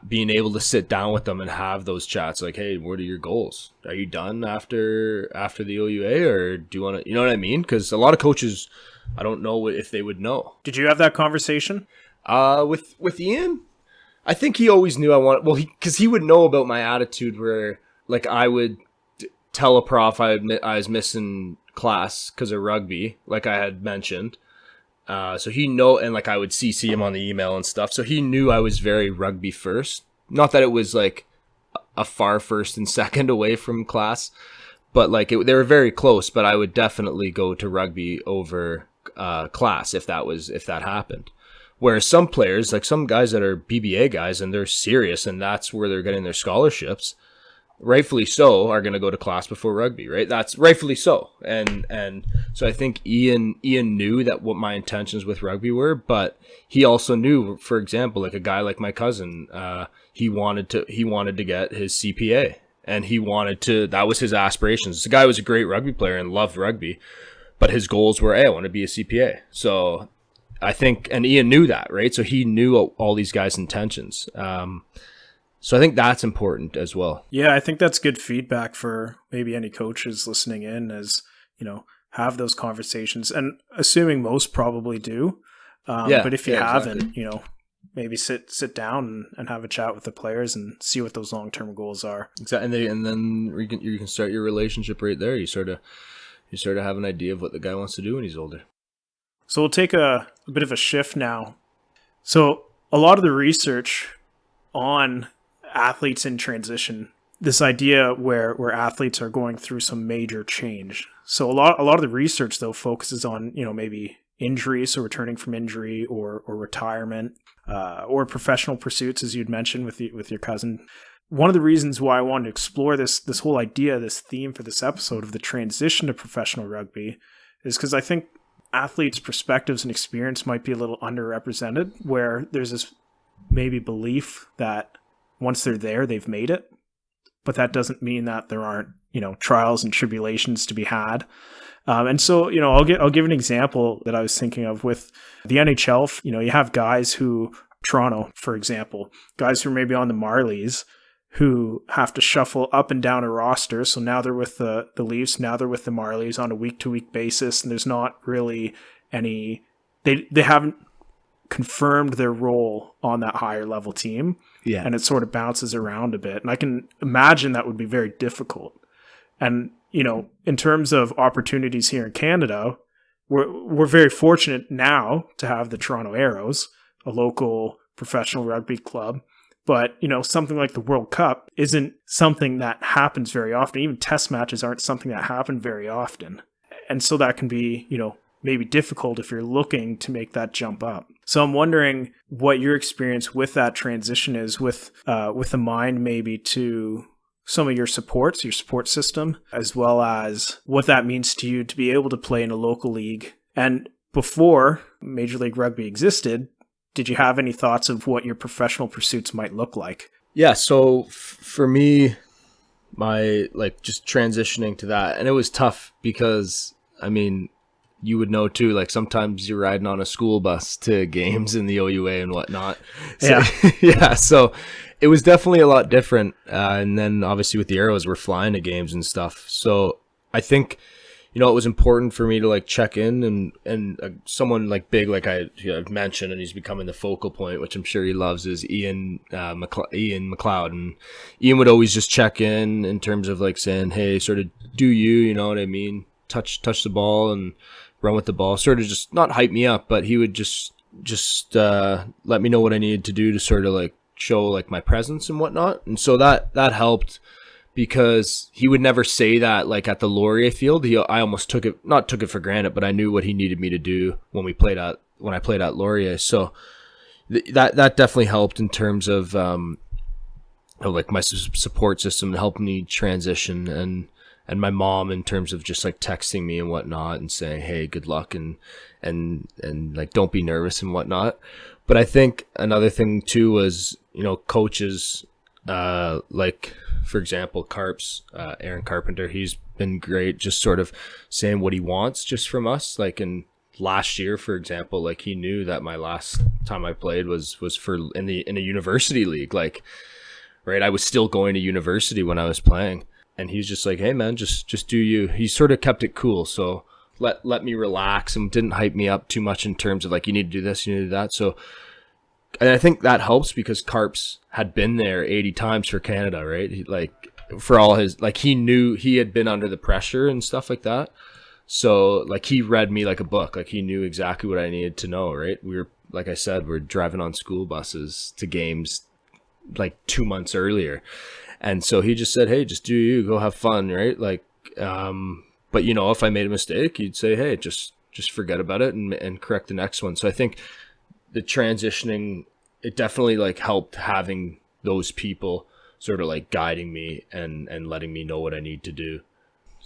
being able to sit down with them and have those chats. Like, hey, what are your goals? Are you done after the OUA, or do you want to? You know what I mean? Because a lot of coaches, I don't know if they would know. Did you have that conversation? With Ian, I think he always knew because he would know about my attitude where, like, I would tell a prof I was missing class because of rugby, like I had mentioned. So he and like I would CC him on the email and stuff. So he knew I was very rugby first. Not that it was like a far first and second away from class, but like they were very close. But I would definitely go to rugby over class if that happened. Whereas some players, like some guys that are BBA guys and they're serious and that's where they're getting their scholarships, rightfully so, are going to go to class before rugby, right? That's rightfully so. And so I think Ian knew that what my intentions with rugby were, but he also knew, for example, like a guy like my cousin, he wanted to get his CPA, and that was his aspirations. The guy was a great rugby player and loved rugby, but his goals were, hey, I want to be a CPA. So I think, and Ian knew that, right? So he knew all these guys' intentions. So I think that's important as well. Yeah, I think that's good feedback for maybe any coaches listening in, as, have those conversations. And assuming most probably do. But if you haven't, exactly. Maybe sit down and have a chat with the players and see what those long-term goals are. Exactly. And then you can start your relationship right there. You sort of have an idea of what the guy wants to do when he's older. So we'll take a bit of a shift now. So a lot of the research on athletes in transition, this idea where athletes are going through some major change. So a lot of the research though focuses on, maybe injury, so returning from injury or retirement, or professional pursuits, as you'd mentioned with your cousin. One of the reasons why I wanted to explore this whole idea, this theme for this episode of the transition to professional rugby, is because I think athletes' perspectives and experience might be a little underrepresented, where there's this maybe belief that once they're there, they've made it. But that doesn't mean that there aren't, trials and tribulations to be had. And so, I'll give an example that I was thinking of with the NHL. You have guys who, Toronto, for example, guys who are maybe on the Marlies who have to shuffle up and down a roster. So now they're with the Leafs, now they're with the Marlies on a week-to-week basis, and there's not really any they haven't confirmed their role on that higher level team. Yeah. And it sort of bounces around a bit. And I can imagine that would be very difficult. And, in terms of opportunities here in Canada, we're very fortunate now to have the Toronto Arrows, a local professional rugby club. But, something like the World Cup isn't something that happens very often. Even test matches aren't something that happen very often. And so that can be, maybe difficult if you're looking to make that jump up. So I'm wondering what your experience with that transition is with a mind maybe to some of your supports, your support system, as well as what that means to you to be able to play in a local league. And before Major League Rugby existed, did you have any thoughts of what your professional pursuits might look like? Yeah, so for me, just transitioning to that, and it was tough because, you would know too, sometimes you're riding on a school bus to games in the OUA and whatnot. So, yeah. So it was definitely a lot different. And then obviously with the Arrows, we're flying to games and stuff. So I think, it was important for me to check in and someone big, I've mentioned, and he's becoming the focal point, which I'm sure he loves, is Ian McLeod. And Ian would always just check in terms of saying, hey, sort of do you know what I mean? Touch the ball and run with the ball, sort of just not hype me up, but he would just let me know what I needed to do to sort of show my presence and whatnot. And so that helped, because he would never say that at the Laurier field. I almost took it for granted, but I knew what he needed me to do when I played at Laurier. So that definitely helped in terms of my support system, helping me transition, and my mom in terms of just texting me and whatnot and saying, hey, good luck and don't be nervous and whatnot. But I think another thing too was, coaches, for example, Aaron Carpenter, he's been great, just sort of saying what he wants just from us. In last year, for example, he knew that my last time I played was for in a university league. Right. I was still going to university when I was playing. And he's just hey man, just do you. He sort of kept it cool. So let me relax and didn't hype me up too much in terms of you need to do this, you need to do that. So, and I think that helps because Carps had been there 80 times for Canada, right? He, for all his, he knew he had been under the pressure and stuff like that. So he read me like a book. He knew exactly what I needed to know, right? We were, like I said, we're driving on school buses to games 2 months earlier. And so he just said, hey, just do you, go have fun, right? But if I made a mistake, you'd say, hey, just forget about it and correct the next one. So I think the transitioning, it definitely helped having those people sort of guiding me and letting me know what I need to do.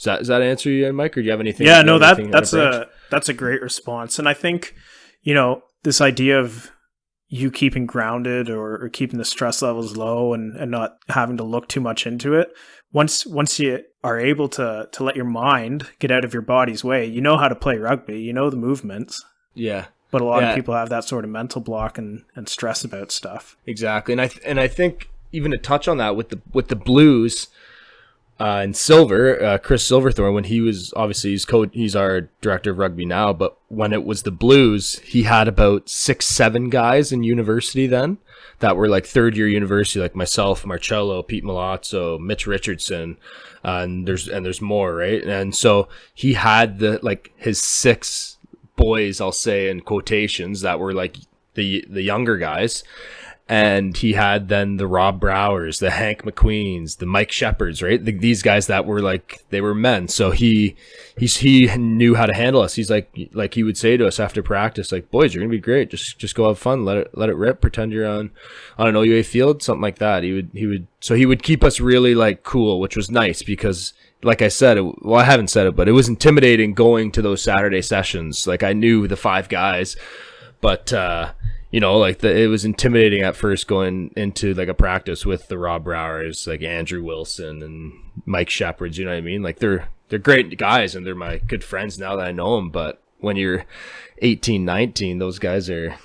Does that answer you, Mike, or do you have anything? Yeah, no, that's a great response. And I think, this idea of you keeping grounded or keeping the stress levels low and not having to look too much into it. Once you are able to let your mind get out of your body's way, you know how to play rugby, you know the movements. Yeah. But a lot of people have that sort of mental block and stress about stuff. Exactly. And I think even to touch on that with the Blues, and Silver, Chris Silverthorne, when he was obviously he's our director of rugby now, but when it was the Blues, he had about 6-7 guys in university then that were third year university, like myself, Marcello, Pete Milazzo, Mitch Richardson, and there's more, right? And so he had his 6 boys, I'll say in quotations, that were the younger guys. And he had then the Rob Browers, the Hank McQueens, the Mike Shepherds, right? These guys that were they were men. So he knew how to handle us. He's like he would say to us after practice, boys, you're gonna be great. Just go have fun. Let it rip. Pretend you're on an OUA field, something like that. He would keep us really cool, which was nice because, like I said, I haven't said it, but it was intimidating going to those Saturday sessions. I knew the 5 guys, but it was intimidating at first going into a practice with the Rob Browers, Andrew Wilson and Mike Shepherds. You know what I mean? They're great guys and they're my good friends now that I know them. But when you're 18, 19, those guys are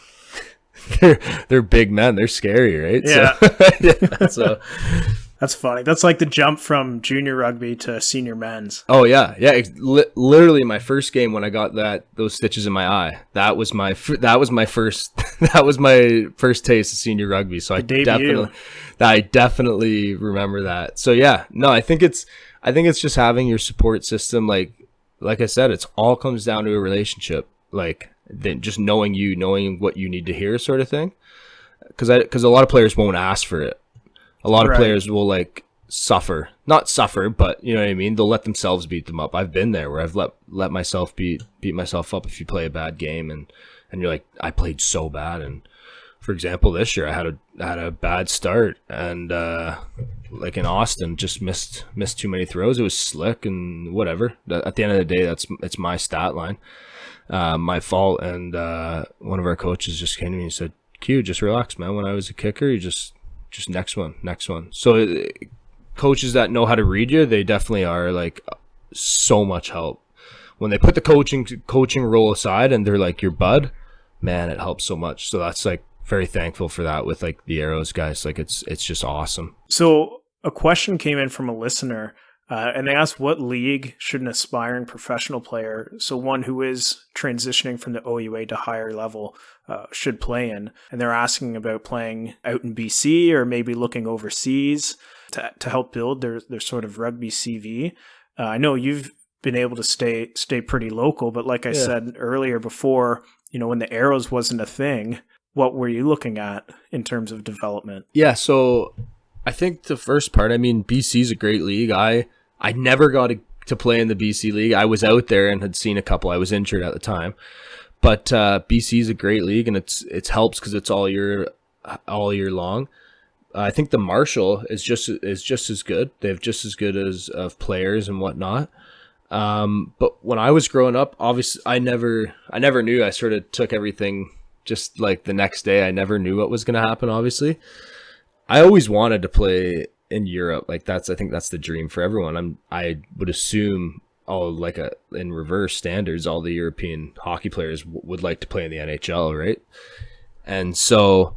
they're big men. They're scary, right? Yeah. So That's funny. That's like the jump from junior rugby to senior men's. Oh yeah, yeah. Literally, my first game when I got those stitches in my eye, that was my first that was my first taste of senior rugby. So I definitely remember that. So yeah, no, I think it's just having your support system. Like I said, it's all comes down to a relationship. Like then just knowing what you need to hear, sort of thing. Because a lot of players won't ask for it. A lot of players will not suffer, but you know what I mean? They'll let themselves beat them up. I've been there where I've let myself beat myself up if you play a bad game and you're like, I played so bad. And for example, this year I had a bad start and like in Austin, just missed too many throws. It was slick and whatever. At the end of the day, it's my stat line, my fault. And one of our coaches just came to me and said, Q, just relax, man. When I was a kicker, you just next one. So coaches that know how to read you, they definitely are like so much help. When they put the coaching role aside and they're like your bud, man, it helps so much. So that's like very thankful for that with like the Arrows guys. Like it's just awesome. So a question came in from a listener and they asked, what league should an aspiring professional player, so one who is transitioning from the OUA to higher level, should play in? And they're asking about playing out in BC or maybe looking overseas to help build their sort of rugby CV. I know you've been able to stay pretty local, but like I said earlier before, when the Arrows wasn't a thing, what were you looking at in terms of development? Yeah, so I think the first part, BC is a great league. I never got to play in the BC league. I was out there and had seen a couple. I was injured at the time. But BC is a great league, and it helps because it's all year long. I think the Marshall is just as good. They have just as good of players and whatnot. But when I was growing up, obviously I never knew. I sort of took everything just like the next day. I never knew what was going to happen. Obviously, I always wanted to play in Europe. Like I think that's the dream for everyone. I would assume in reverse standards, all the European hockey players would like to play in the NHL, right? And so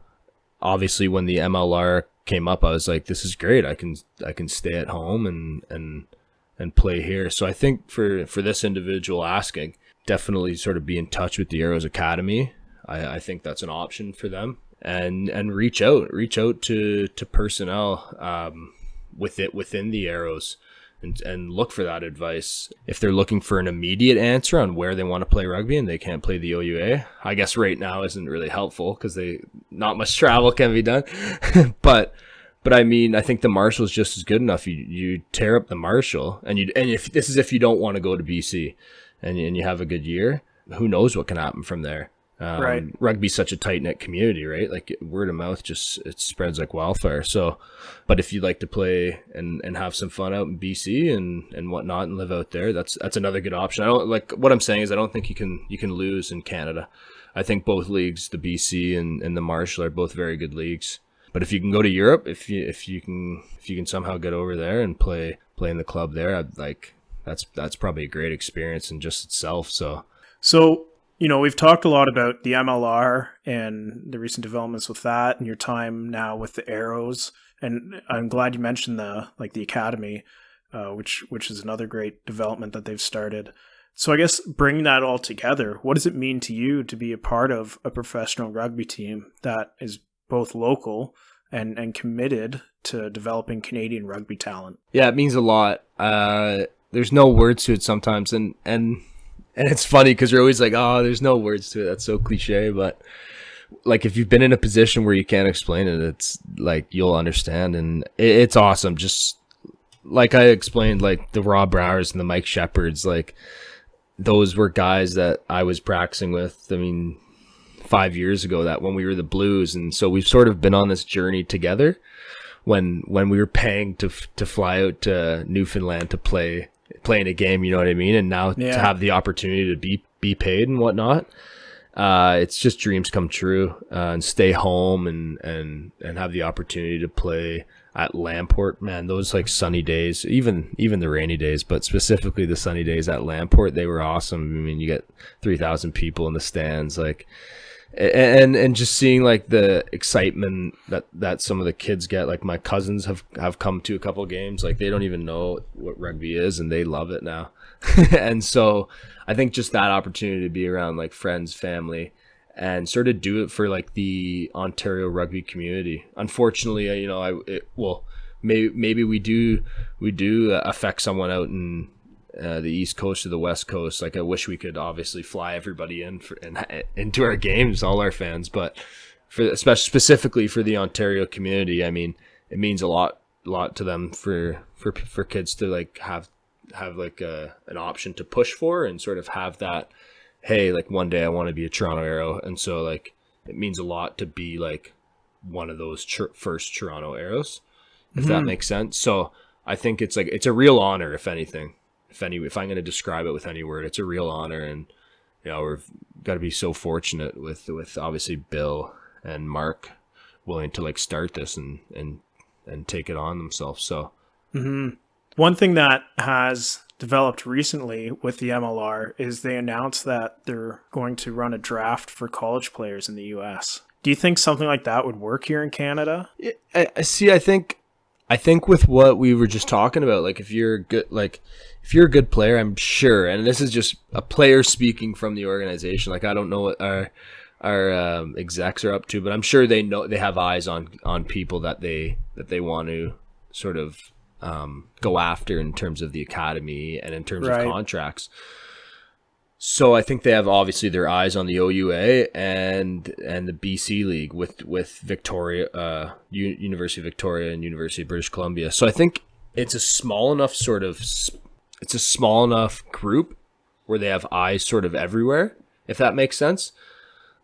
obviously when the MLR came up, I was like, this is great. I can stay at home and play here. So I think for this individual asking, definitely sort of be in touch with the Arrows Academy. I think that's an option for them. And reach out to personnel within the Arrows and look for that advice. If they're looking for an immediate answer on where they want to play rugby and they can't play the OUA, I guess right now isn't really helpful because not much travel can be done. but I think the Marshall is just as good enough. You tear up the Marshall and if you don't want to go to BC and you have a good year, who knows what can happen from there. Right. Rugby's such a tight-knit community, right? Like word of mouth it spreads like wildfire. So, but if you'd like to play and have some fun out in BC and whatnot and live out there, that's another good option. I don't like what I'm saying is I don't think you can lose in Canada. I think both leagues, the BC and the Marshall, are both very good leagues. But if you can go to Europe, if you can somehow get over there and play in the club there, that's probably a great experience in just itself. So we've talked a lot about the MLR and the recent developments with that and your time now with the Arrows. And I'm glad you mentioned the academy, which is another great development that they've started. So I guess bringing that all together, what does it mean to you to be a part of a professional rugby team that is both local and committed to developing Canadian rugby talent? Yeah, it means a lot. There's no words to it sometimes. And it's funny because you're always like, oh, there's no words to it. That's so cliche. But like if you've been in a position where you can't explain it, it's like you'll understand. And it's awesome. Just like I explained, like the Rob Browers and the Mike Shepherds, like those were guys that I was practicing with, 5 years ago, that when we were the Blues. And so we've sort of been on this journey together when we were paying to fly out to Newfoundland to play in a game, you know what I mean? And now to have the opportunity to be paid and whatnot, it's just dreams come true, and stay home and have the opportunity to play at Lamport. Man, those like sunny days, even the rainy days, but specifically the sunny days at Lamport, they were awesome. You get 3,000 people in the stands. Like and just seeing like the excitement that some of the kids get. Like my cousins have come to a couple of games, like they don't even know what rugby is and they love it now. And so I think just that opportunity to be around like friends, family, and sort of do it for like the Ontario rugby community. Unfortunately, maybe we do affect someone out in the East Coast or the West Coast. Like I wish we could obviously fly everybody into our games, all our fans, but specifically for the Ontario community, I mean, it means a lot to them for kids to like have like an option to push for and sort of have that, hey, like one day I want to be a Toronto Arrow. And so like it means a lot to be like one of those first Toronto Arrows, if that makes sense. So I think it's a real honor, if anything. If I'm going to describe it with any word, it's a real honor. And we've got to be so fortunate with obviously Bill and Mark willing to like start this and take it on themselves. So one thing that has developed recently with the MLR is they announced that they're going to run a draft for college players in the US. Do you think something like that would work here in Canada? I see. I think with what we were just talking about, like if you're a good player, I'm sure, and this is just a player speaking from the organization. Like I don't know what our execs are up to, but I'm sure they know, they have eyes on people that they want to sort of go after in terms of the academy and in terms of contracts. So I think they have obviously their eyes on the OUA and the BC League with Victoria, University of Victoria and University of British Columbia. So I think it's a small enough group where they have eyes sort of everywhere, if that makes sense.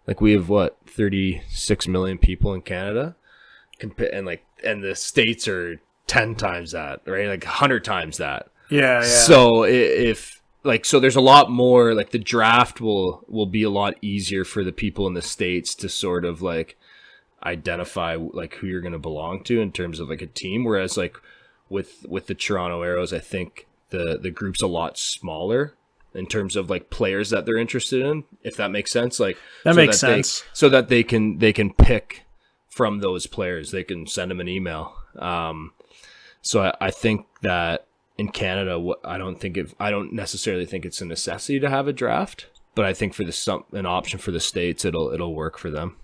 Like we have 36 million people in Canada, and the States are 10 times that, right? Like 100 times that. Yeah. So so there's a lot more, like the draft will be a lot easier for the people in the States to sort of like identify like who you're going to belong to in terms of like a team. Whereas like with the Toronto Arrows, I think the group's a lot smaller in terms of like players that they're interested in, if that makes sense. Like that makes sense. So that they can pick from those players. They can send them an email. So I think that in Canada, I don't necessarily think it's a necessity to have a draft, but I think for an option for the States, it'll work for them.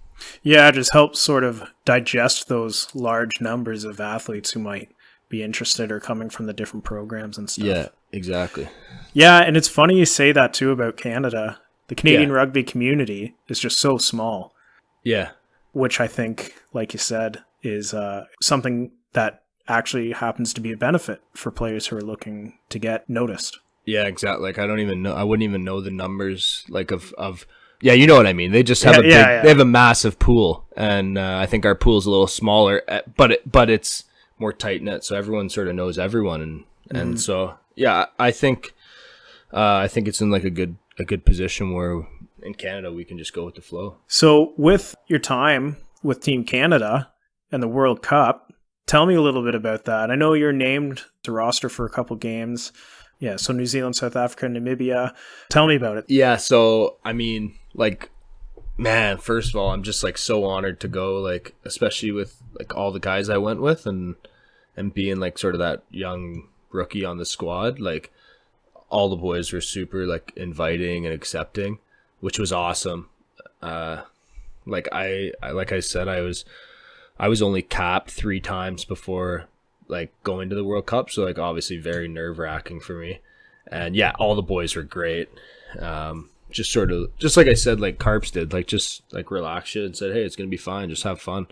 Yeah, it just helps sort of digest those large numbers of athletes who might be interested or coming from the different programs and stuff. Yeah, exactly. Yeah, and it's funny you say that too about Canada. The Canadian rugby community is just so small. Yeah. Which I think, like you said, is something that actually happens to be a benefit for players who are looking to get noticed. Yeah, exactly. Like I wouldn't even know the numbers like of yeah, you know what I mean. They just have they have a massive pool, and I think our pool's a little smaller, but it's more tight knit, so everyone sort of knows everyone, and so yeah, I think it's in like a good position where in Canada we can just go with the flow. So with your time with Team Canada and the World Cup, tell me a little bit about that. I know you're named to roster for a couple games. Yeah, so New Zealand, South Africa, Namibia. Tell me about it. Yeah, so I mean, like, man, first of all, I'm just like so honored to go, like, especially with like all the guys I went with and being like sort of that young rookie on the squad. Like, all the boys were super like inviting and accepting, which was awesome. Like I said, I was only capped 3 times before like going to the World Cup, so like obviously very nerve-wracking for me. And yeah, all the boys were great. Just like I said, like Carps did, like just like relax you and said, hey, it's gonna be fine, just have fun.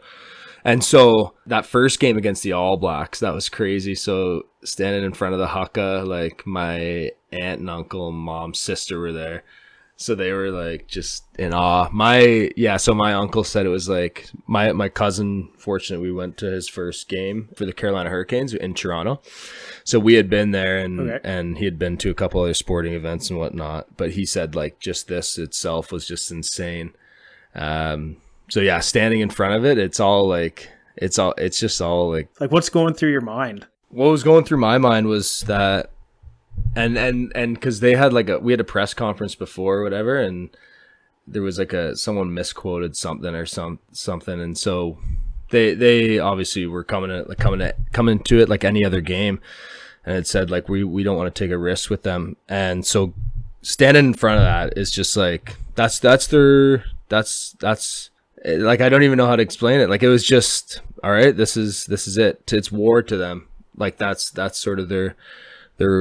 And so that first game against the All Blacks, that was crazy. So standing in front of the haka, like my aunt and uncle and mom's sister were there. So they were like just in awe. So my uncle said it was like my cousin, fortunately, we went to his first game for the Carolina Hurricanes in Toronto. So we had been there and he had been to a couple other sporting events and whatnot. But he said like just this itself was just insane. So yeah, standing in front of it, it's just all like what's going through your mind? What was going through my mind was that and because they had we had a press conference before or whatever, and there was like someone misquoted something or something, and so they obviously were coming to it like any other game, and it said like we don't want to take a risk with them, and so standing in front of that is just like that's like I don't even know how to explain it. Like it was just all right. This is it. It's war to them. Like that's sort of their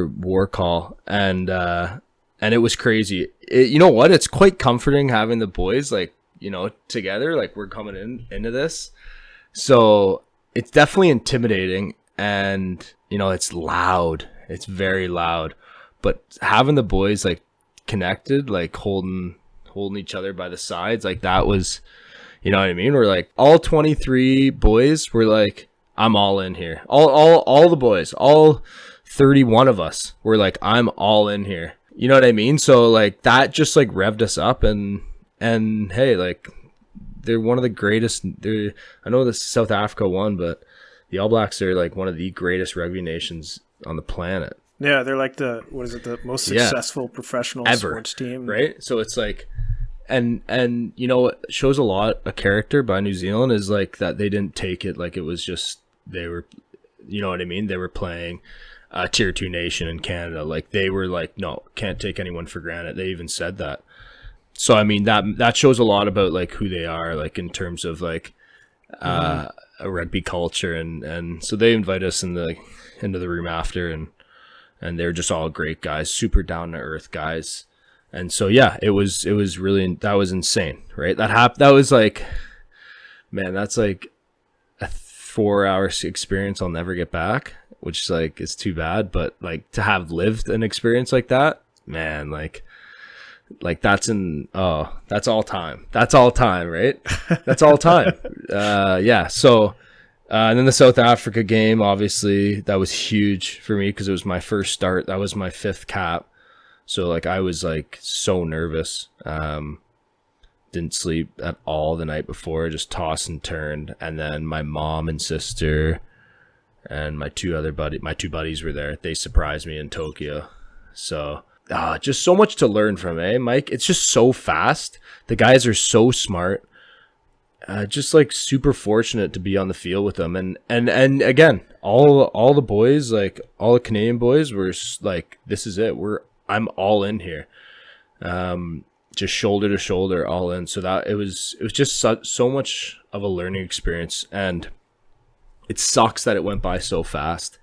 war call, and it was crazy. You know what? It's quite comforting having the boys like together. Like we're coming into this, so it's definitely intimidating, and it's loud. It's very loud, but having the boys like connected, like holding each other by the sides, like that was, you know what I mean? We're like all 23 boys were like, I'm all in here. All the boys, all 31 of us were like, I'm all in here. You know what I mean? So like that just like revved us up, and hey, like they're one of the greatest. I know this South Africa won, but the All Blacks are like one of the greatest rugby nations on the planet. Yeah, they're like the most successful professional ever, sports team, right? So it's like, and what shows a lot of character by New Zealand is like that they didn't take it like it was just they were, you know what I mean? They were playing a tier 2 nation in Canada. Like they were like, no, can't take anyone for granted. They even said that. So I mean that shows a lot about like who they are, like in terms of like a rugby culture, and so they invite us into the room after, and they're just all great guys, super down to earth guys. And so yeah, it was really, that was insane, right? That was like, man, that's like a 4-hour experience I'll never get back, which is like, it's too bad. But like to have lived an experience like that, man, like that's that's all time. That's all time, right? That's all time. Yeah. So, and then the South Africa game, obviously that was huge for me because it was my first start. That was my 5th cap. So like I was like so nervous. Didn't sleep at all the night before, just tossed and turned. And then my mom and sister and my two buddies were there. They surprised me in Tokyo. So just so much to learn from, Mike? It's just so fast. The guys are so smart. Just like super fortunate to be on the field with them. And again, all the boys, like all the Canadian boys were like, this is it. I'm all in here. Just shoulder to shoulder, all in. So that it was just so much of a learning experience, and it sucks that it went by so fast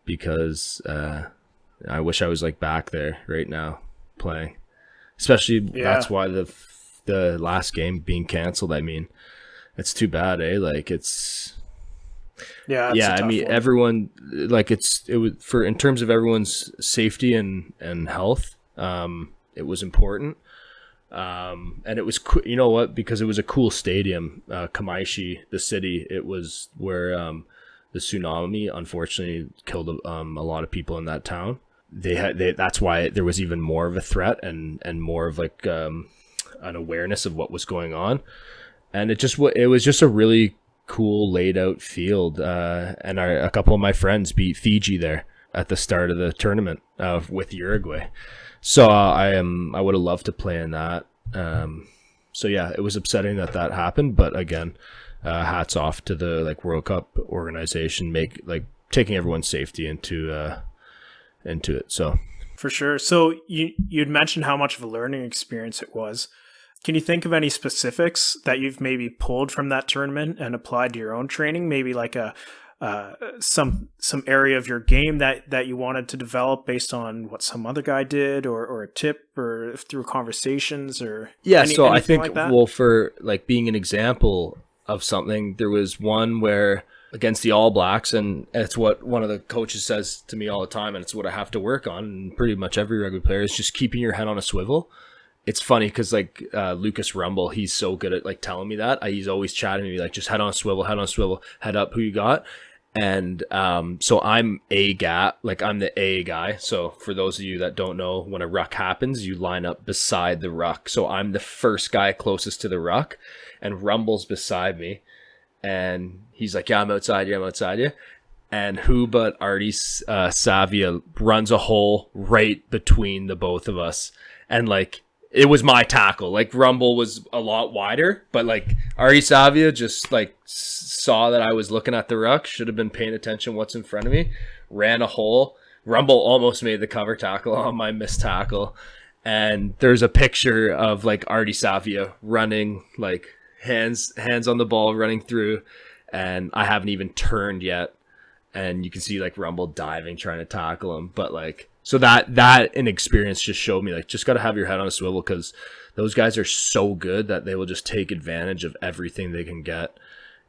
because I wish I was like back there right now playing. Especially that's why the last game being canceled. I mean, it's too bad, Like it's I mean, one. Everyone like it was for in terms of everyone's safety and health. It was important. And it was you know what, because it was a cool stadium, Kamaishi, the city. It was where the tsunami unfortunately killed a lot of people in that town. That's why there was even more of a threat and more of like an awareness of what was going on. And it was just a really cool laid out field. And a couple of my friends beat Fiji there at the start of the tournament with Uruguay. So I would have loved to play in that. So yeah, it was upsetting that happened, but again, hats off to the like World Cup organization, taking everyone's safety into it. So for sure. So you'd mentioned how much of a learning experience it was. Can you think of any specifics that you've maybe pulled from that tournament and applied to your own training? Maybe like some area of your game that you wanted to develop based on what some other guy did, or a tip, or through conversations, or so I think like that? Well, for like being an example of something, there was one where against the All Blacks, and it's what one of the coaches says to me all the time, and it's what I have to work on, and pretty much every rugby player, is just keeping your head on a swivel. It's funny because like Lucas Rumble, he's so good at like telling me that. He's always chatting to me like, just head on a swivel, head up, who you got. And so I'm a guy, like I'm the A guy. So for those of you that don't know, when a ruck happens, you line up beside the ruck. So I'm the first guy closest to the ruck, and Rumble's beside me. And he's like, yeah, I'm outside you. And who but Artie Savia runs a hole right between the both of us. And like, it was my tackle. Like Rumble was a lot wider, but like Artie Savia just like saw that I was looking at the ruck, should have been paying attention what's in front of me, ran a hole. Rumble almost made the cover tackle on my missed tackle. And there's a picture of like Artie Savia running, like hands on the ball, running through, and I haven't even turned yet. And you can see like Rumble diving, trying to tackle him. But like, so that in experience just showed me like, just got to have your head on a swivel, because those guys are so good that they will just take advantage of everything they can get.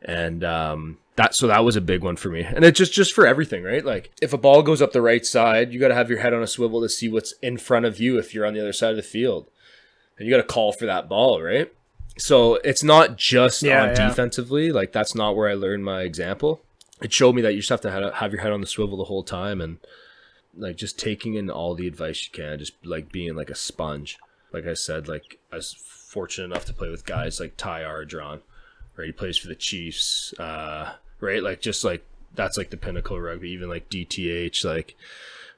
And that was a big one for me. And it's just for everything, right? Like if a ball goes up the right side, you got to have your head on a swivel to see what's in front of you if you're on the other side of the field. And you got to call for that ball, right? So it's not just on defensively. Like that's not where I learned my example. It showed me that you just have to have your head on the swivel the whole time, and like just taking in all the advice you can, just like being like a sponge. Like I said, like I was fortunate enough to play with guys like Ty Ardron, right? He plays for the Chiefs, right? Like just like that's like the pinnacle of rugby. Even like DTH, like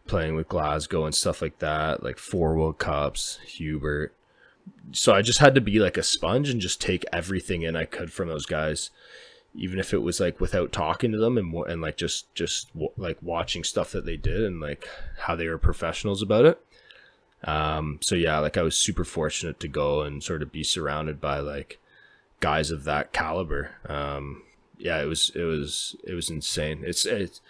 playing with Glasgow and stuff like that, like 4 World Cups, Hubert. So I just had to be like a sponge and just take everything in I could from those guys, even if it was like without talking to them, and like just like watching stuff that they did and like how they were professionals about it. So yeah, like I was super fortunate to go and sort of be surrounded by like guys of that caliber. Yeah, it was insane. It's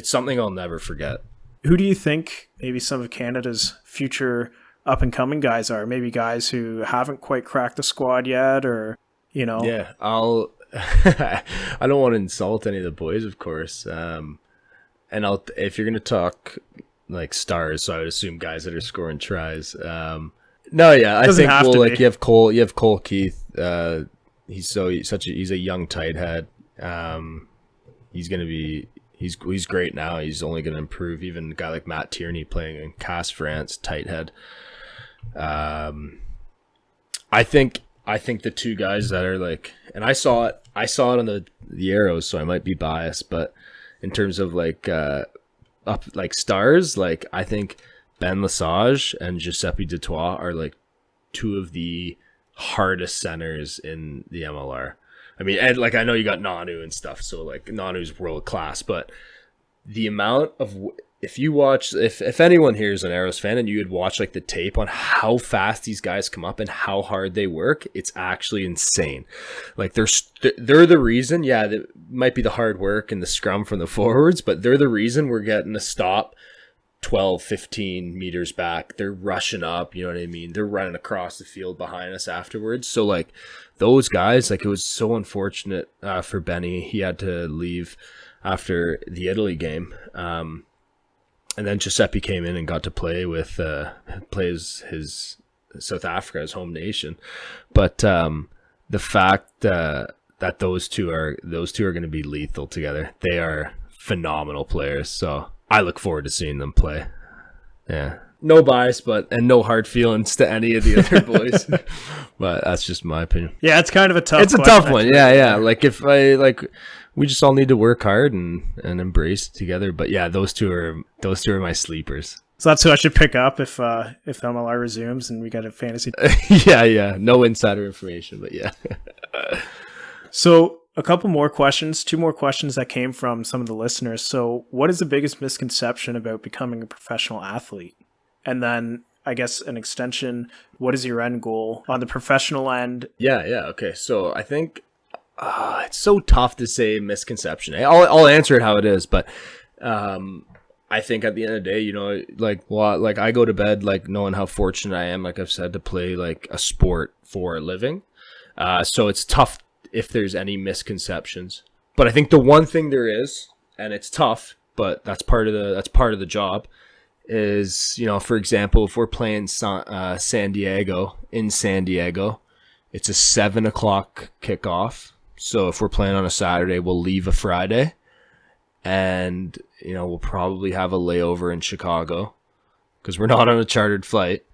something I'll never forget. Who do you think maybe some of Canada's future up and coming guys are? Maybe guys who haven't quite cracked the squad yet, or you know? Yeah, I don't want to insult any of the boys, of course. And if you're gonna talk like stars, so I would assume guys that are scoring tries. No, yeah, I think like you have Cole Keith. He's a young tight head. He's great now. He's only going to improve. Even a guy like Matt Tierney playing in Cass France, tight head. I think the two guys that are like, and I saw it on the Arrows, so I might be biased, but in terms of like up like stars, like I think Ben Lesage and Giuseppe Dutoit are like two of the hardest centers in the MLR. I mean, and like I know you got Nanu and stuff, so like Nanu's world class, but the amount of if anyone here is an Arrows fan and you would watch like the tape on how fast these guys come up and how hard they work, it's actually insane. Like they're the reason, yeah, that might be the hard work and the scrum from the forwards, but they're the reason we're getting a stop 12, 15 meters back. They're rushing up, you know what I mean? They're running across the field behind us afterwards. So like those guys, like it was so unfortunate for Benny. He had to leave after the Italy game. And then Giuseppe came in and got to play with his South Africa, his home nation. But the fact that those two are going to be lethal together. They are phenomenal players. So I look forward to seeing them play. Yeah. No bias, and no hard feelings to any of the other boys. But that's just my opinion. Yeah, it's kind of a tough It's a tough one. Yeah. Like we just all need to work hard and embrace it together. But yeah, those two are my sleepers. So that's who I should pick up if MLR resumes and we got a fantasy. Yeah. No insider information, but yeah. So a couple more questions, 2 more questions that came from some of the listeners. So what is the biggest misconception about becoming a professional athlete? And then I guess an extension, what is your end goal on the professional end? Yeah. Okay. So I think it's so tough to say misconception. I'll answer it how it is, but I think at the end of the day, you know, like I go to bed like knowing how fortunate I am, like I've said, to play like a sport for a living. So it's tough if there's any misconceptions. But I think the one thing there is, and it's tough, but that's part of the job, is, you know, for example, if we're playing San Diego, it's a 7:00 kickoff. So if we're playing on a Saturday, we'll leave a Friday, and you know we'll probably have a layover in Chicago because we're not on a chartered flight.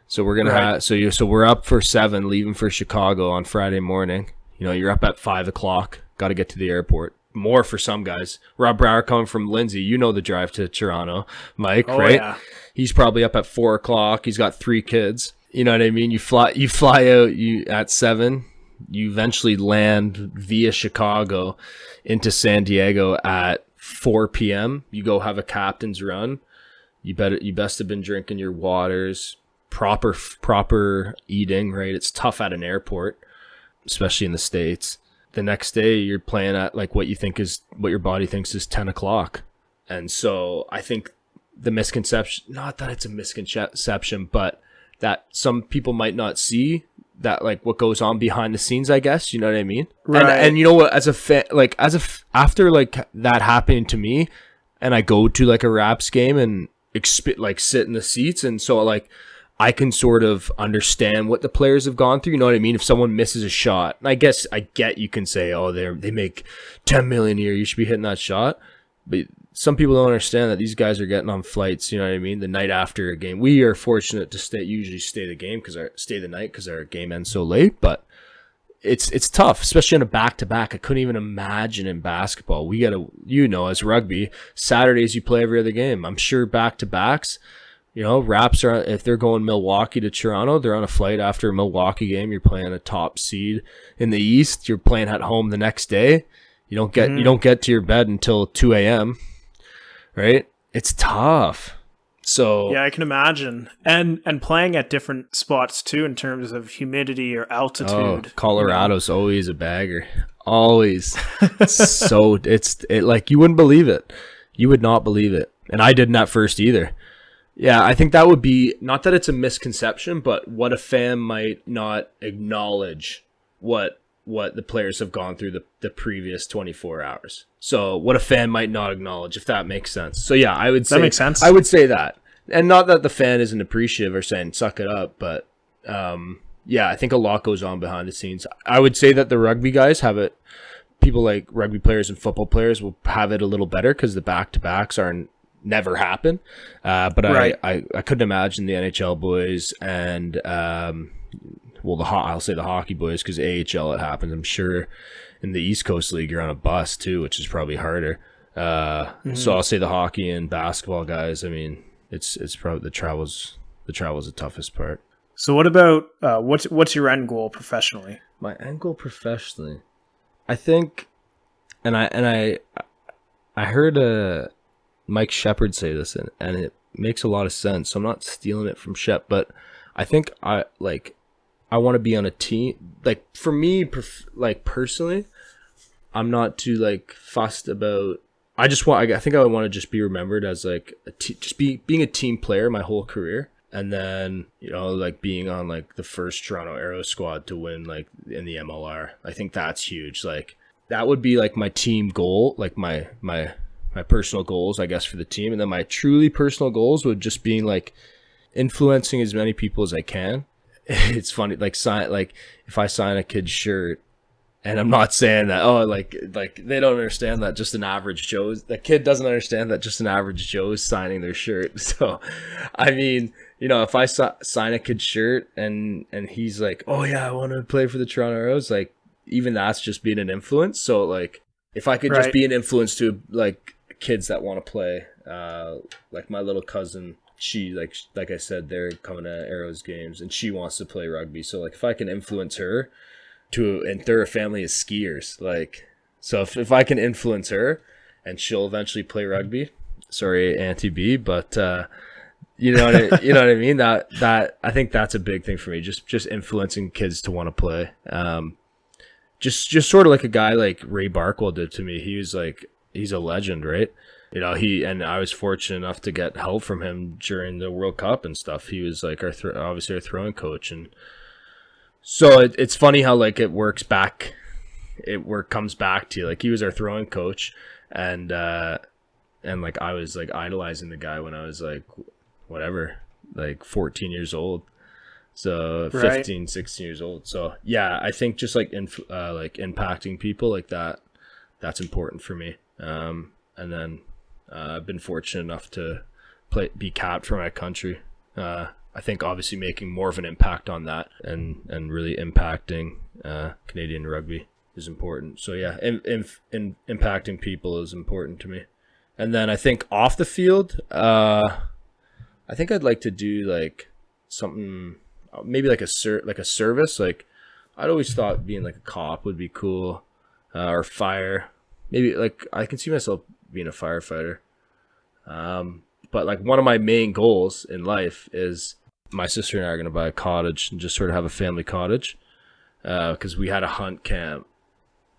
So we're gonna have so we're up for 7, leaving for Chicago on Friday morning. You know, you're up at 5:00, got to get to the airport. More for some guys. Rob Brower coming from Lindsay, you know the drive to Toronto, Mike, right? Yeah. He's probably up at 4:00. He's got 3 kids. You know what I mean? You fly out at 7. You eventually land via Chicago into San Diego at 4 p.m. You go have a captain's run. You best have been drinking your waters, proper eating, right? It's tough at an airport, especially in the States. The next day you're playing at like what your body thinks is 10 o'clock. And so I think the misconception, not that it's a misconception, but that some people might not see that, like, what goes on behind the scenes, I guess, you know what I mean? Right. And you know what, as a fan, like, after like that happening to me, and I go to like a Raps game and like sit in the seats, and so like I can sort of understand what the players have gone through, you know what I mean? If someone misses a shot, and I guess you can say, oh, they make 10 million a year, you should be hitting that shot, but some people don't understand that these guys are getting on flights, you know what I mean, the night after a game. We are fortunate to usually stay the night because our game ends so late, but it's tough, especially on a back-to-back. I couldn't even imagine in basketball. We gotta, as rugby, Saturdays you play every other game. I'm sure back-to-backs, Raps are, if they're going Milwaukee to Toronto, they're on a flight after a Milwaukee game. You're playing a top seed in the East. You're playing at home the next day. You don't get to your bed until 2 a.m., right? It's tough. So yeah, I can imagine. And playing at different spots too in terms of humidity or altitude. Colorado's always a bagger. Always. So it's like, you wouldn't believe it. You would not believe it. And I didn't at first either. Yeah, I think that would be, not that it's a misconception, but what a fan might not acknowledge what the players have gone through the previous 24 hours. So what a fan might not acknowledge, if that makes sense. So yeah, I would say that makes sense. I would say that. And not that the fan isn't appreciative or saying suck it up, but yeah, I think a lot goes on behind the scenes. I would say that the rugby guys have it, people like rugby players and football players will have it a little better because the back-to-backs never happen. But right. I couldn't imagine the NHL boys and I'll say the hockey boys, because AHL it happens. I'm sure in the East Coast League you're on a bus too, which is probably harder. So I'll say the hockey and basketball guys. I mean, it's probably the travel's the toughest part. So what about what's your end goal professionally? My end goal professionally, I think, and I heard Mike Shepard say this, and it makes a lot of sense. So I'm not stealing it from Shep, but I think I want to be on a team. Like, for me, like, personally, I'm not too like fussed about. I think I want to just be remembered as like being a team player my whole career, and then like being on like the first Toronto Arrows squad to win like in the MLR. I think that's huge. Like, that would be like my team goal, like my personal goals, I guess, for the team, and then my truly personal goals would just being like influencing as many people as I can. It's funny, like if I sign a kid's shirt, and I'm not saying that, like they don't understand that just an average Joe's, the kid doesn't understand that just an average Joe's signing their shirt. So, I mean, if I sign a kid's shirt and he's like, oh yeah, I want to play for the Toronto Arrows, like, even that's just being an influence. So, like, if I could just be an influence to like kids that want to play, like my little cousin, she like I said, they're coming to Arrows games and she wants to play rugby. So like, if I can influence her and their family is skiers, like, so if I can influence her and she'll eventually play rugby, sorry Auntie B, but you know what I mean, that I think that's a big thing for me, just influencing kids to want to play. Just sort of like a guy like Ray Barkwell did to me. He was like, he's a legend, right? And I was fortunate enough to get help from him during the World Cup and stuff. He was like obviously our throwing coach, and so it's funny how like it comes back to you. Like, he was our throwing coach, and like I was like idolizing the guy when I was like whatever, like 14 years old. So 15, 16 years old. So yeah, I think just like like impacting people like that, that's important for me. And then I've been fortunate enough to be capped for my country. I think obviously making more of an impact on that and really impacting Canadian rugby is important. So yeah, impacting people is important to me. And then I think off the field, I think I'd like to do like something. maybe like a service. Like I'd always thought being like a cop would be cool, or fire. Maybe like I can see myself being a firefighter. But like one of my main goals in life is my sister and I are going to buy a cottage and just sort of have a family cottage. Because we had a hunt camp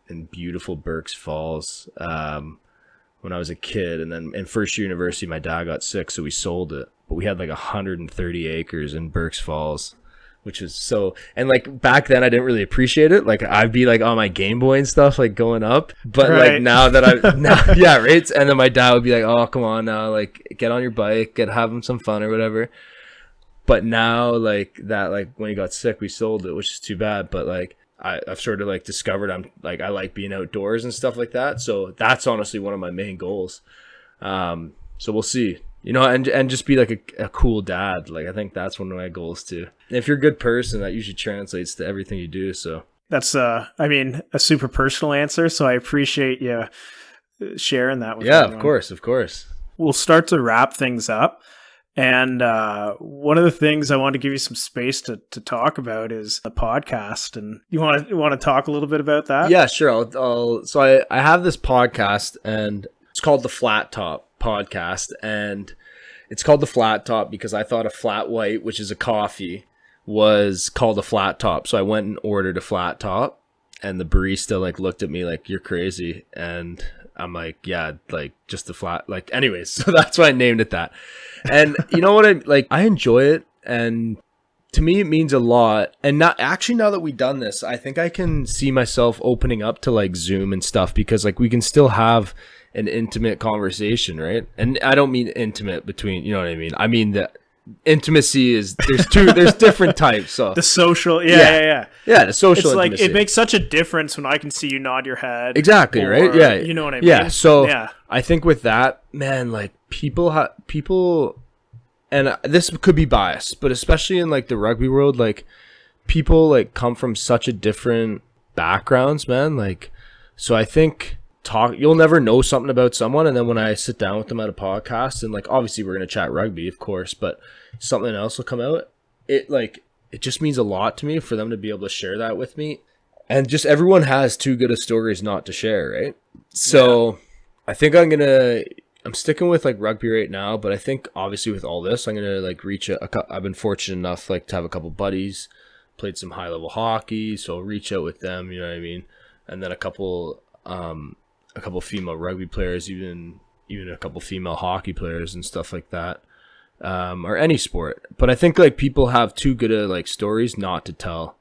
in beautiful Berks Falls when I was a kid. And then in first year university, my dad got sick, so we sold it. But we had like 130 acres in Berks Falls, which is so, and like back then I didn't really appreciate it. Like I'd be like on my Game Boy and stuff, like going up. But right. like now that yeah, right. And then my dad would be like, oh, come on now, like get on your bike, have some fun or whatever. But now like that, like when he got sick, we sold it, which is too bad. But like I've sort of like discovered I like being outdoors and stuff like that. So that's honestly one of my main goals. So we'll see. You know, and just be like a cool dad. Like, I think that's one of my goals too. And if you're a good person, that usually translates to everything you do. So that's, I mean, a super personal answer. So I appreciate you sharing that with everyone. Of course. We'll start to wrap things up. And one of the things I want to give you some space to talk about is the podcast. And you want to talk a little bit about that? Yeah, sure. So I have this podcast, and it's called the Flat Top Podcast, and it's called the Flat Top because I thought a flat white, which is a coffee, was called a flat top. So I went and ordered a flat top, and the barista like looked at me like, you're crazy. And I'm like, yeah, like just the flat, like anyways. So that's why I named it that. And you know what, I enjoy it, and to me it means a lot. And now that we've done this, I think I can see myself opening up to like Zoom and stuff, because like we can still have an intimate conversation, right? And I don't mean intimate between, you know what I mean? I mean that intimacy is, there's different types. So the social, yeah, the social it's intimacy. Like it makes such a difference when I can see you nod your head. Exactly, right? Yeah, you know what I mean? Yeah. So I think with that, man, like people, and this could be biased, but especially in like the rugby world, like people like come from such a different backgrounds, man. Like, so I think you'll never know something about someone, and then when I sit down with them at a podcast, and like obviously we're gonna chat rugby, of course, but something else will come out. It just means a lot to me for them to be able to share that with me, and just everyone has too good of stories not to share, right? So I think I'm sticking with like rugby right now, but I think obviously with all this, I'm gonna like reach I've been fortunate enough like to have a couple buddies, played some high level hockey, so I'll reach out with them, you know what I mean, and then a couple female rugby players, even a couple female hockey players and stuff like that, or any sport. But I think like people have too good of like stories not to tell,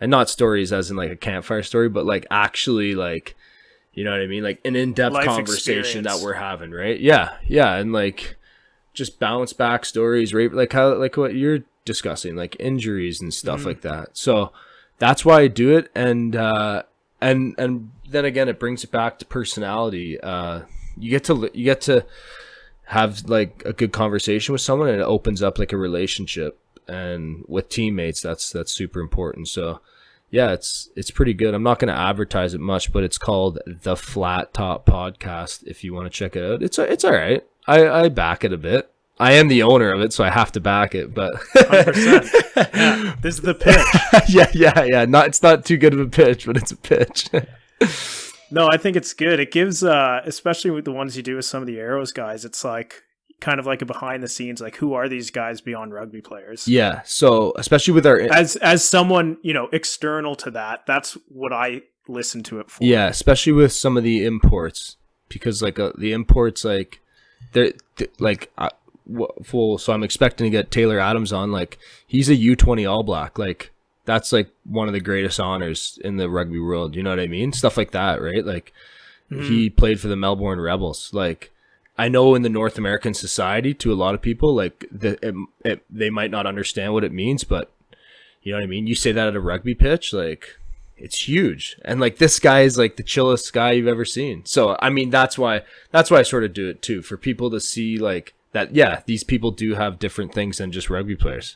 and not stories as in like a campfire story, but like actually like, you know what I mean, like an in-depth life conversation experience that we're having, right? Yeah, and like just bounce back stories, right? Like how, like what you're discussing, like injuries and stuff like that. So that's why I do it, and then again, it brings it back to personality. You get to have like a good conversation with someone, and it opens up like a relationship, and with teammates, that's super important. So yeah, it's pretty good. I'm not going to advertise it much, but it's called the Flat Top Podcast. If you want to check it out, it's all right. I back it a bit. I am the owner of it, so I have to back it, but 100%. Yeah, this is the pitch. yeah. It's not too good of a pitch, but it's a pitch. No, I think it's good. It gives, especially with the ones you do with some of the Arrows guys, it's like kind of like a behind the scenes, like who are these guys beyond rugby players? Yeah. So especially with our, as someone, you know, external to that, that's what I listen to it for. Yeah, especially with some of the imports, because like the imports, like they're like full. So I'm expecting to get Taylor Adams on. Like he's a U20 All Black. Like that's like one of the greatest honors in the rugby world. You know what I mean? Stuff like that, right? Like he played for the Melbourne Rebels. Like I know in the North American society, to a lot of people, like they might not understand what it means, but you know what I mean? You say that at a rugby pitch, like it's huge. And like this guy is like the chillest guy you've ever seen. So I mean, that's why I sort of do it too, for people to see like that. Yeah, these people do have different things than just rugby players.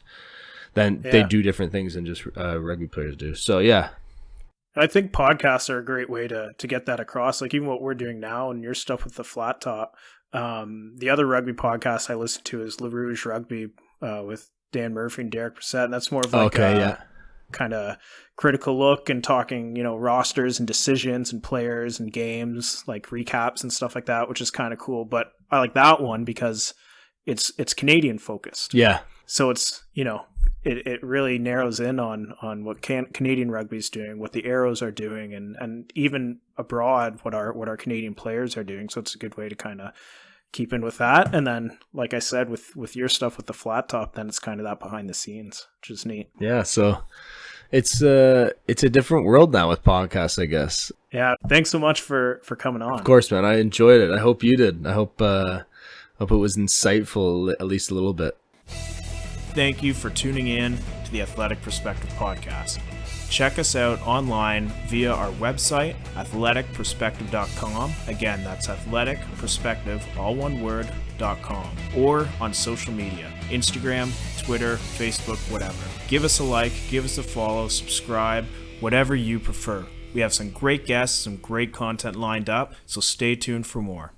They do different things than just rugby players do. So yeah. I think podcasts are a great way to get that across. Like even what we're doing now and your stuff with the Flat Top. The other rugby podcast I listen to is Le Rouge Rugby with Dan Murphy and Derek Brissett. And that's more of like a kind of critical look and talking, rosters and decisions and players and games, like recaps and stuff like that, which is kind of cool. But I like that one because it's Canadian focused. Yeah. So it's, it really narrows in on what Canadian rugby is doing, what the Arrows are doing, and even abroad what our Canadian players are doing. So it's a good way to kind of keep in with that. And then, like I said, with your stuff with the flat top, then it's kind of that behind the scenes, which is neat. Yeah. So it's a different world now with podcasts, I guess. Yeah. Thanks so much for coming on. Of course, man. I enjoyed it. I hope you did. I hope it was insightful, at least a little bit. Thank you for tuning in to the Athletic Perspective podcast. Check us out online via our website, athleticperspective.com. Again, that's athleticperspective, all one word, .com. Or on social media, Instagram, Twitter, Facebook, whatever. Give us a like, give us a follow, subscribe, whatever you prefer. We have some great guests, some great content lined up, so stay tuned for more.